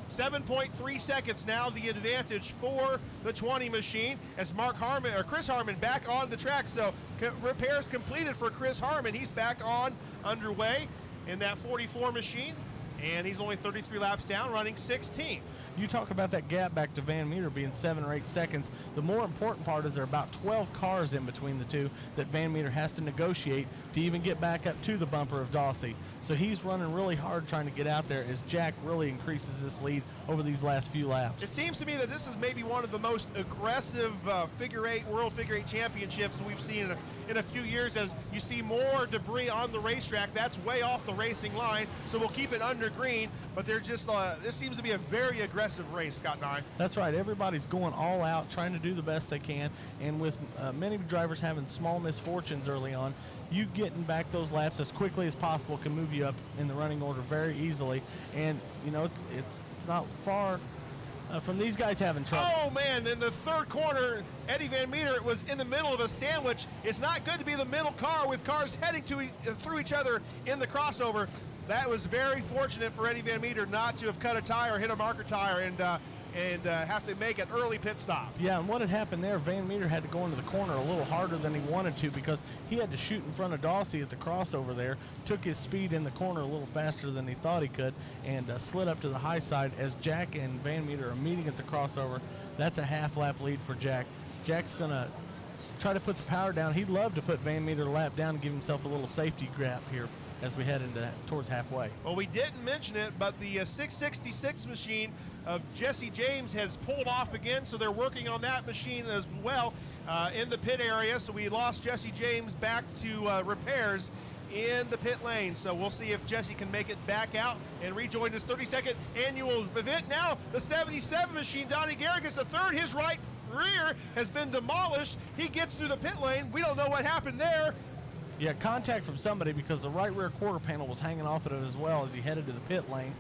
7.3 seconds now, the advantage for the 20 machine as Chris Harmon back on the track. So repairs completed for Chris Harmon. He's back on underway in that 44 machine, and he's only 33 laps down, running 16th. You talk about that gap back to Van Meter being 7 or 8 seconds. The more important part is there are about 12 cars in between the two that Van Meter has to negotiate to even get back up to the bumper of Dawsey. So he's running really hard trying to get out there as Jack really increases this lead over these last few laps. It seems to me that this is maybe one of the most aggressive World Figure 8 Championships we've seen in a few years, as you see more debris on the racetrack. That's way off the racing line, so we'll keep it under green. But they're just this seems to be a very aggressive race, Scott Nye. That's right. Everybody's going all out, trying to do the best they can. And with many drivers having small misfortunes early on, you getting back those laps as quickly as possible can move you up in the running order very easily. And you know, it's not far from these guys having trouble. Oh man, in the 3rd corner, Eddie Van Meter was in the middle of a sandwich. It's not good to be the middle car with cars heading through each other in the crossover. That was very fortunate for Eddie Van Meter not to have cut a tire or hit a marker tire and have to make an early pit stop. Yeah, and what had happened there, Van Meter had to go into the corner a little harder than he wanted to because he had to shoot in front of Dawsey at the crossover there, took his speed in the corner a little faster than he thought he could, and slid up to the high side as Jack and Van Meter are meeting at the crossover. That's a half-lap lead for Jack. Jack's going to try to put the power down. He'd love to put Van Meter a lap down and give himself a little safety gap here as we head towards halfway. Well, we didn't mention it, but the 666 machine of Jesse James has pulled off again, so they're working on that machine as well in the pit area. So we lost Jesse James back to repairs. in the pit lane. So we'll see if Jesse can make it back out and rejoin his 32nd annual event. Now the 77 machine, Donnie Garrigus, the third. His right rear has been demolished. He gets through the pit lane. We don't know what happened there. Yeah, contact from somebody because the right rear quarter panel was hanging off of it as well as he headed to the pit lane.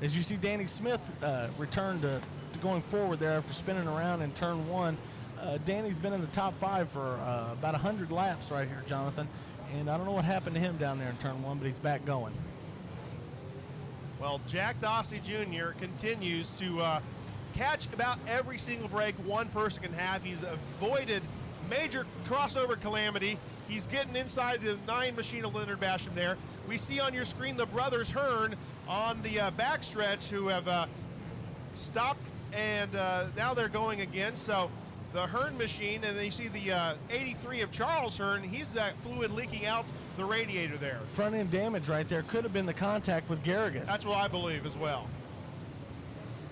As you see, Danny Smith returned to going forward there after spinning around in turn one. Danny's been in the top 5 for about 100 laps right here, Jonathan. And I don't know what happened to him down there in turn one, but he's back going. Well, Jack Dossie Jr. continues to catch about every single break one person can have. He's avoided major crossover calamity. He's getting inside the 9 machine of Leonard Basham there. We see on your screen the brothers Hearn on the backstretch who have stopped, and now they're going again. So the Hearn machine, and then you see the 83 of Charles Hearn. He's that fluid leaking out the radiator there. Front end damage right there. Could have been the contact with Garrigus. That's what I believe as well.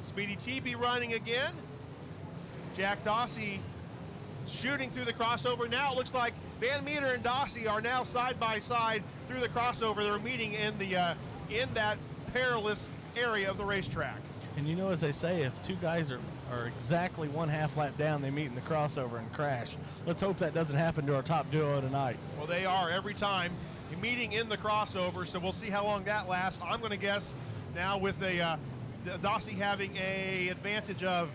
Speedy TP running again. Jack Dossie shooting through the crossover. Now it looks like Van Meter and Dossie are now side by side through the crossover. They're meeting in the in that perilous area of the racetrack. And you know, as they say, if two guys are exactly 1/2 lap down, they meet in the crossover and crash. Let's hope that doesn't happen to our top duo tonight. Well, they are every time meeting in the crossover, so we'll see how long that lasts. I'm going to guess now with a Dossie having a advantage of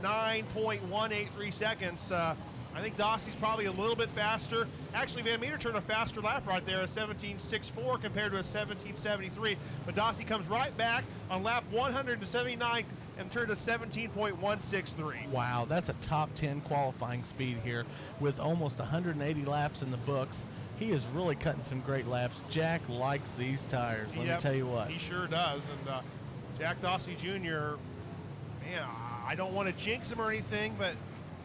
9.183 seconds. I think Dossie's probably a little bit faster. Actually, Van Meter turned a faster lap right there, a 17.64 compared to a 17.73. But Dossie comes right back on lap 179 and turned a 17.163. Wow, that's a top 10 qualifying speed here with almost 180 laps in the books. He is really cutting some great laps. Jack likes these tires, let me tell you what. He sure does. And Jack Dossie Jr., man, I don't want to jinx him or anything, but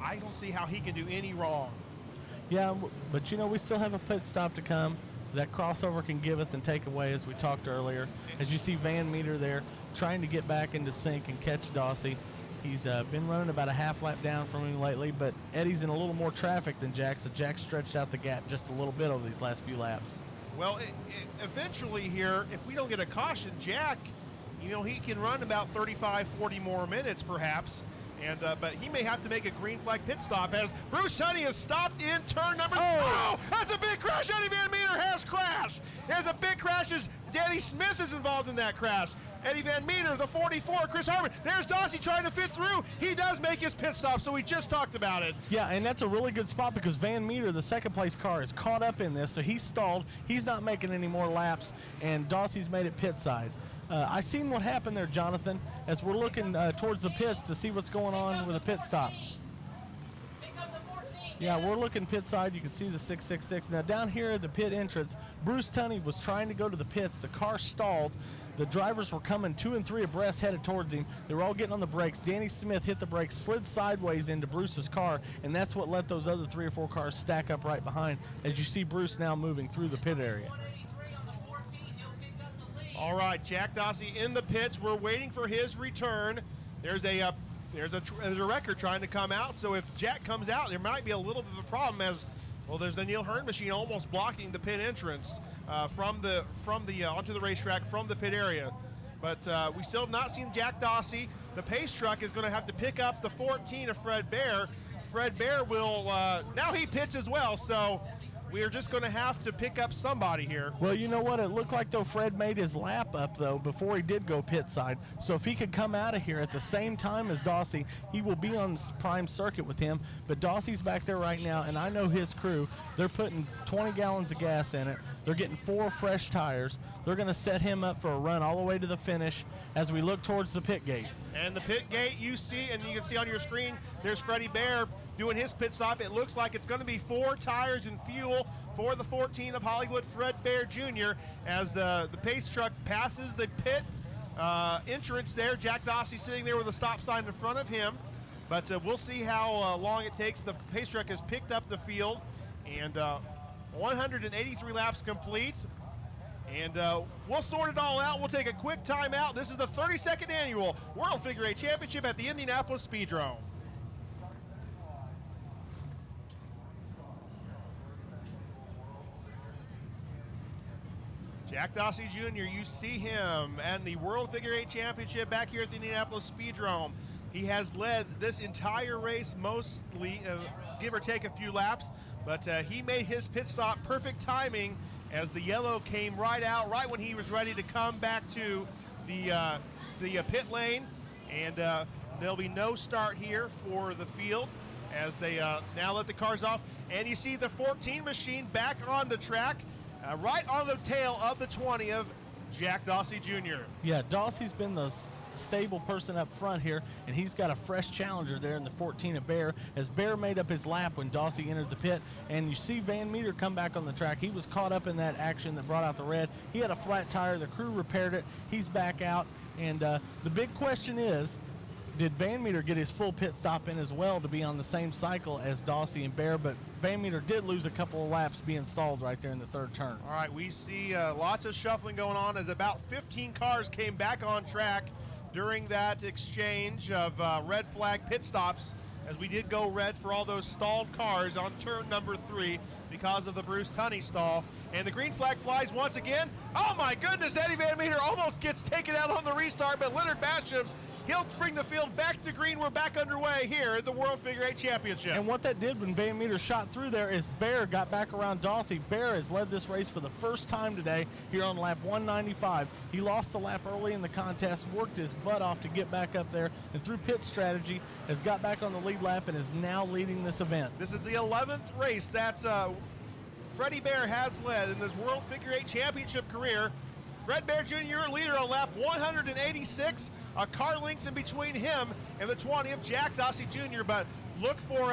I don't see how he can do any wrong. Yeah, but you know, we still have a pit stop to come. That crossover can giveth and take away, as we talked earlier. As you see Van Meter there trying to get back into sync and catch Dossie. He's been running about a 1/2 lap down from him lately, but Eddie's in a little more traffic than Jack, so Jack stretched out the gap just a little bit over these last few laps. Well, eventually here, if we don't get a caution, Jack, you know, he can run about 35, 40 more minutes perhaps. And but he may have to make a green flag pit stop as Bruce Tunney has stopped in turn number. Oh, that's a big crash. Eddie Van Meter has crashed. There's a big crash as Danny Smith is involved in that crash. Eddie Van Meter, the 44, Chris Harmon. There's Dossie trying to fit through. He does make his pit stop, so we just talked about it. Yeah, and that's a really good spot because Van Meter, the second place car, is caught up in this, so he's stalled. He's not making any more laps, and Dossie's made it pit side. I seen what happened there, Jonathan, as we're looking towards the pits to see what's going on with a pit stop. Yeah, we're looking pit side. You can see the 666. Now, down here at the pit entrance, Bruce Tunney was trying to go to the pits. The car stalled. The drivers were coming 2 and 3 abreast, headed towards him. They were all getting on the brakes. Danny Smith hit the brakes, slid sideways into Bruce's car, and that's what let those other 3 or 4 cars stack up right behind, as you see Bruce now moving through the pit area. All right, Jack Dossie in the pits. We're waiting for his return. There's a wrecker trying to come out. So if Jack comes out, there might be a little bit of a problem as well. There's the Neil Hearn machine almost blocking the pit entrance from the onto the racetrack from the pit area. But we still have not seen Jack Dossie. The pace truck is going to have to pick up the 14 of Fred Bear. Fred Bear will now he pits as well. So we're just going to have to pick up somebody here. Well, you know what? It looked like, though, Fred made his lap up, though, before he did go pit side. So if he could come out of here at the same time as Dossie, he will be on the prime circuit with him. But Dossie's back there right now, and I know his crew. They're putting 20 gallons of gas in it. They're getting 4 fresh tires. They're going to set him up for a run all the way to the finish as we look towards the pit gate. And the pit gate you see, and you can see on your screen, there's Freddie Bear doing his pit stop. It looks like it's going to be 4 tires and fuel for the 14 of Hollywood, Fred Bear Jr. as the pace truck passes the pit entrance there. Jack Dossie sitting there with a stop sign in front of him. But we'll see how long it takes. The pace truck has picked up the field, and 183 laps complete. And we'll sort it all out. We'll take a quick timeout. This is the 32nd Annual World Figure 8 Championship at the Indianapolis Speedrome. Jack Dossie Jr., you see him and the World Figure 8 Championship back here at the Indianapolis Speedrome. He has led this entire race mostly, give or take a few laps, but he made his pit stop perfect timing as the yellow came right out, right when he was ready to come back to the pit lane. And there'll be no start here for the field as they now let the cars off. And you see the 14 machine back on the track, right on the tail of the 20 of Jack Dossie Jr. Yeah, Dossie's been the stable person up front here, and he's got a fresh challenger there in the 14 of Bear, as Bear made up his lap when Dossie entered the pit. And you see Van Meter come back on the track. He was caught up in that action that brought out the red. He had a flat tire. The crew repaired it. He's back out. And the big question is, did Van Meter get his full pit stop in as well to be on the same cycle as Dossie and Bear? But Van Meter did lose a couple of laps being stalled right there in the third turn. All right, we see lots of shuffling going on as about 15 cars came back on track during that exchange of red flag pit stops, as we did go red for all those stalled cars on turn number 3 because of the Bruce Tunney stall. And the green flag flies once again. Oh my goodness, Eddie Van Meter almost gets taken out on the restart, but Leonard Basham, he'll bring the field back to green. We're back underway here at the World Figure 8 Championship. And what that did when Van Meter shot through there is Bear got back around Dossie. Bear has led this race for the first time today here on lap 195. He lost a lap early in the contest, worked his butt off to get back up there, and through pit strategy has got back on the lead lap and is now leading this event. This is the 11th race that Freddie Bear has led in this World Figure 8 Championship career. Fred Bear Jr. leader on lap 186. A car length in between him and the 20 of Jack Dossie Jr. But look for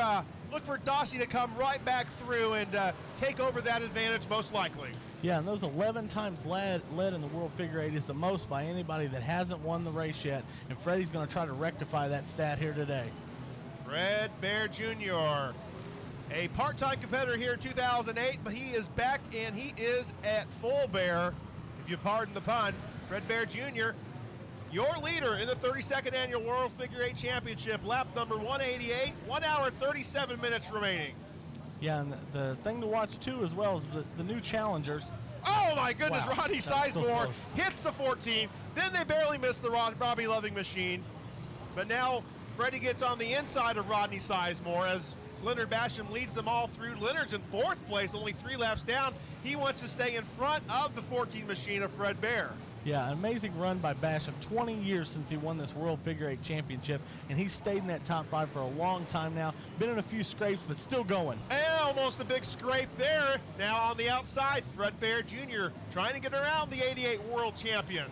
Dossie to come right back through and take over that advantage most likely. Yeah, and those 11 times led in the World Figure 8 is the most by anybody that hasn't won the race yet. And Freddie's going to try to rectify that stat here today. Fred Bear Jr., a part-time competitor here in 2008, but he is back and he is at full bear, if you pardon the pun. Fred Bear Jr., your leader in the 32nd Annual World Figure 8 Championship, lap number 188, 1 hour 37 minutes remaining. Yeah, and the thing to watch too as well is the new challengers. Oh my goodness, Wow, Rodney that was so Sizemore close. hits the 14. Then they barely missed the Robbie Loving machine. But now Freddie gets on the inside of Rodney Sizemore as Leonard Basham leads them all through. Leonard's in 4th place, only 3 laps down. He wants to stay in front of the 14 machine of Fred Bear. Yeah, an amazing run by Basham. 20 years since he won this World Figure 8 Championship, and he's stayed in that top 5 for a long time now. Been in a few scrapes, but still going. And almost a big scrape there. Now on the outside, Fred Bear Jr. trying to get around the 88 world champion.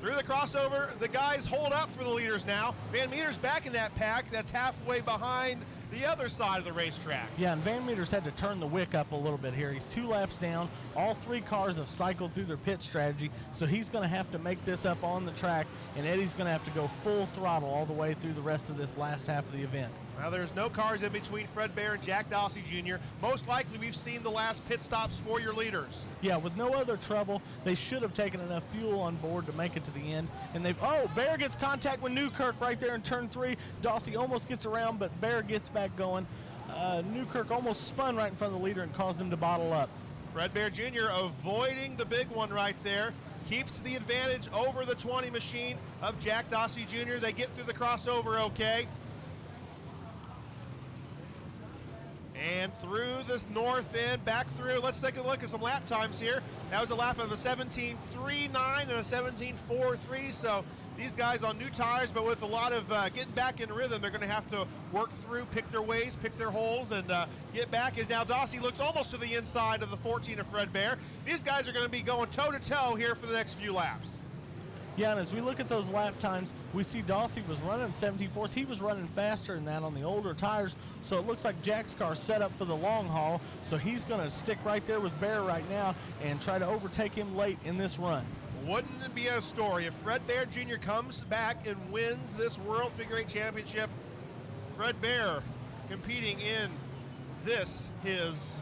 Through the crossover, the guys hold up for the leaders now. Van Meter's back in that pack that's halfway behind the other side of the racetrack. Yeah, and Van Meter's had to turn the wick up a little bit here. He's 2 laps down. All 3 cars have cycled through their pit strategy, so he's going to have to make this up on the track, and Eddie's going to have to go full throttle all the way through the rest of this last half of the event. Now there's no cars in between Fred Bear and Jack Dossie Jr. Most likely we've seen the last pit stops for your leaders. Yeah, with no other trouble, they should have taken enough fuel on board to make it to the end. And Bear gets contact with Newkirk right there in turn 3. Dossie almost gets around, but Bear gets back going. Newkirk almost spun right in front of the leader and caused him to bottle up. Fred Bear Jr. avoiding the big one right there. Keeps the advantage over the 20 machine of Jack Dossie Jr. They get through the crossover okay. And through this north end, back through. Let's take a look at some lap times here. That was a lap of a 17.39 and a 17.43. So these guys on new tires, but with a lot of getting back in rhythm, they're going to have to work through, pick their ways, pick their holes, and get back. As now Dossie looks almost to the inside of the 14 of Fred Bear. These guys are going to be going toe-to-toe here for the next few laps. Yeah, and as we look at those lap times, we see Dossie was running 17.4. He was running faster than that on the older tires, so it looks like Jack's car set up for the long haul, so he's going to stick right there with Bear right now and try to overtake him late in this run. Wouldn't it be a story if Fred Bear Jr. comes back and wins this World Figure 8 Championship? Fred Bear competing in this, his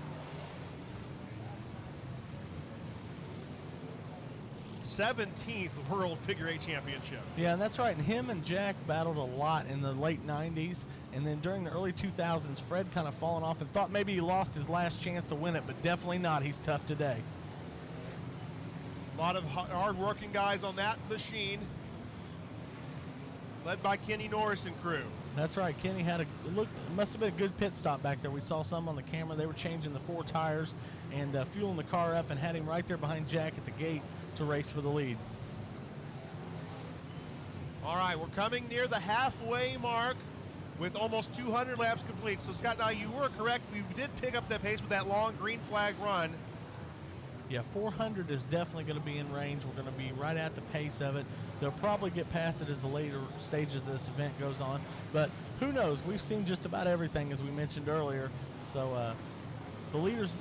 17th World Figure 8 Championship. Yeah, and that's right. And him and Jack battled a lot in the late 90s. And then during the early 2000s, Fred kind of fallen off and thought maybe he lost his last chance to win it, but definitely not. He's tough today. A lot of hard-working guys on that machine, led by Kenny Norris and crew. That's right. Kenny had it must have been a good pit stop back there. We saw some on the camera. They were changing the 4 tires and fueling the car up, and had him right there behind Jack at the gate to race for the lead. All right, we're coming near the halfway mark with almost 200 laps complete. So, Scott, now you were correct. We did pick up the pace with that long green flag run. Yeah, 400 is definitely going to be in range. We're going to be right at the pace of it. They'll probably get past it as the later stages of this event goes on. But who knows? We've seen just about everything, as we mentioned earlier. So the leaders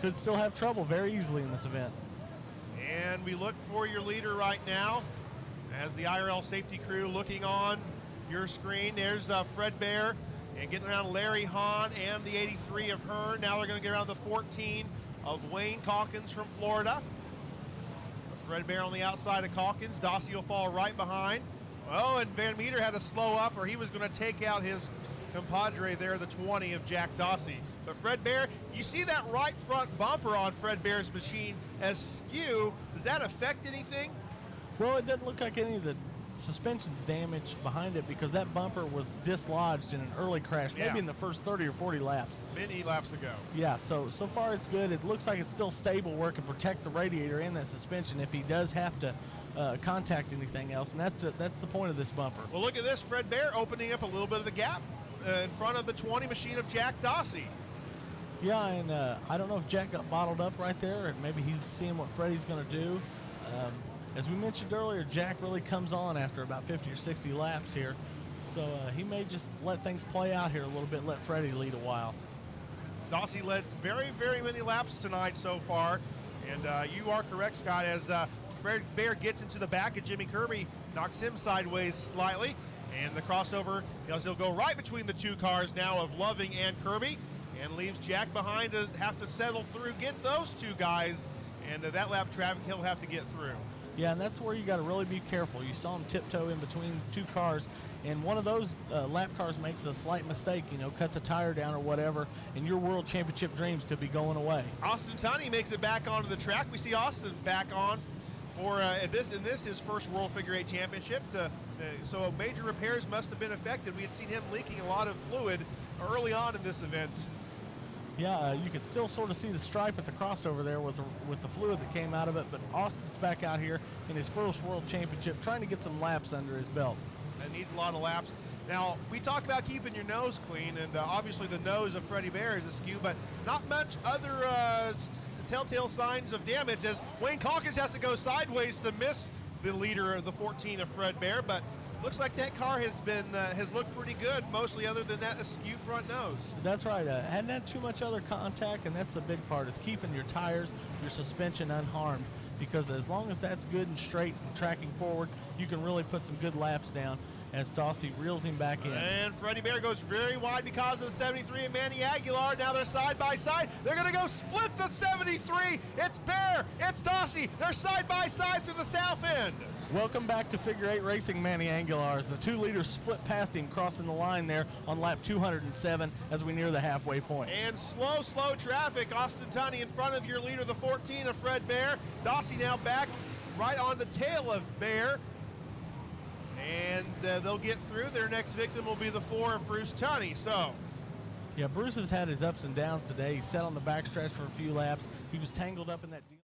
could still have trouble very easily in this event. And we look for your leader right now as the IRL safety crew looking on your screen. There's Fred Bear and getting around Larry Hahn and the 83 of Hearn. Now they're going to get around the 14 of Wayne Calkins from Florida. Fred Bear on the outside of Calkins. Dossie will fall right behind. Oh, and Van Meter had to slow up, or he was going to take out his compadre there, the 20 of Jack Dossie. But Fred Bear, you see that right front bumper on Fred Bear's machine as skew. Does that affect anything? Well, it doesn't look like any of the suspension's damaged behind it, because that bumper was dislodged in an early crash, maybe in the first 30 or 40 laps. Many laps ago. Yeah, so far it's good. It looks like it's still stable where it can protect the radiator and that suspension if he does have to contact anything else, and that's the point of this bumper. Well, look at this. Fred Bear opening up a little bit of the gap in front of the 20 machine of Jack Dossie. Yeah, and I don't know if Jack got bottled up right there, or maybe he's seeing what Freddie's going to do. As we mentioned earlier, Jack really comes on after about 50 or 60 laps here. So he may just let things play out here a little bit, let Freddie lead a while. Dossie led very, very many laps tonight so far. And you are correct, Scott, as Fred Bear gets into the back of Jimmy Kirby, knocks him sideways slightly. And the crossover, he'll go right between the 2 cars now of Loving and Kirby, and leaves Jack behind to have to settle through, get those 2 guys, and that lap traffic he'll have to get through. Yeah, and that's where you got to really be careful. You saw him tiptoe in between 2 cars, and one of those lap cars makes a slight mistake, cuts a tire down or whatever, and your world championship dreams could be going away. Austin Tunney makes it back onto the track. We see Austin back on for his first World Figure 8 Championship. So major repairs must have been affected. We had seen him leaking a lot of fluid early on in this event. Yeah, you could still sort of see the stripe at the crossover there with the fluid that came out of it, but Austin's back out here in his first World Championship trying to get some laps under his belt. That needs a lot of laps. Now, we talk about keeping your nose clean, and obviously the nose of Freddie Bear is askew, but not much other telltale signs of damage, as Wayne Calkins has to go sideways to miss the leader of the 14 of Fred Bear, but looks like that car has looked pretty good, mostly other than that askew front nose. That's right. Hadn't had too much other contact, and that's the big part, is keeping your tires, your suspension unharmed, because as long as that's good and straight and tracking forward, you can really put some good laps down as Dossie reels him back in. And Freddie Bear goes very wide because of the 73 and Manny Aguilar. Now they're side by side. They're going to go split the 73. It's Bear. It's Dossie. They're side by side through the south end. Welcome back to Figure 8 Racing, Manny Aguilar, as the 2 leaders split past him, crossing the line there on lap 207 as we near the halfway point. And slow traffic. Austin Tunney in front of your leader, the 14 of Fred Bear. Dossie now back right on the tail of Bear. And they'll get through. Their next victim will be the 4 of Bruce Tunney. So, yeah, Bruce has had his ups and downs today. He sat on the backstretch for a few laps. He was tangled up in that deal.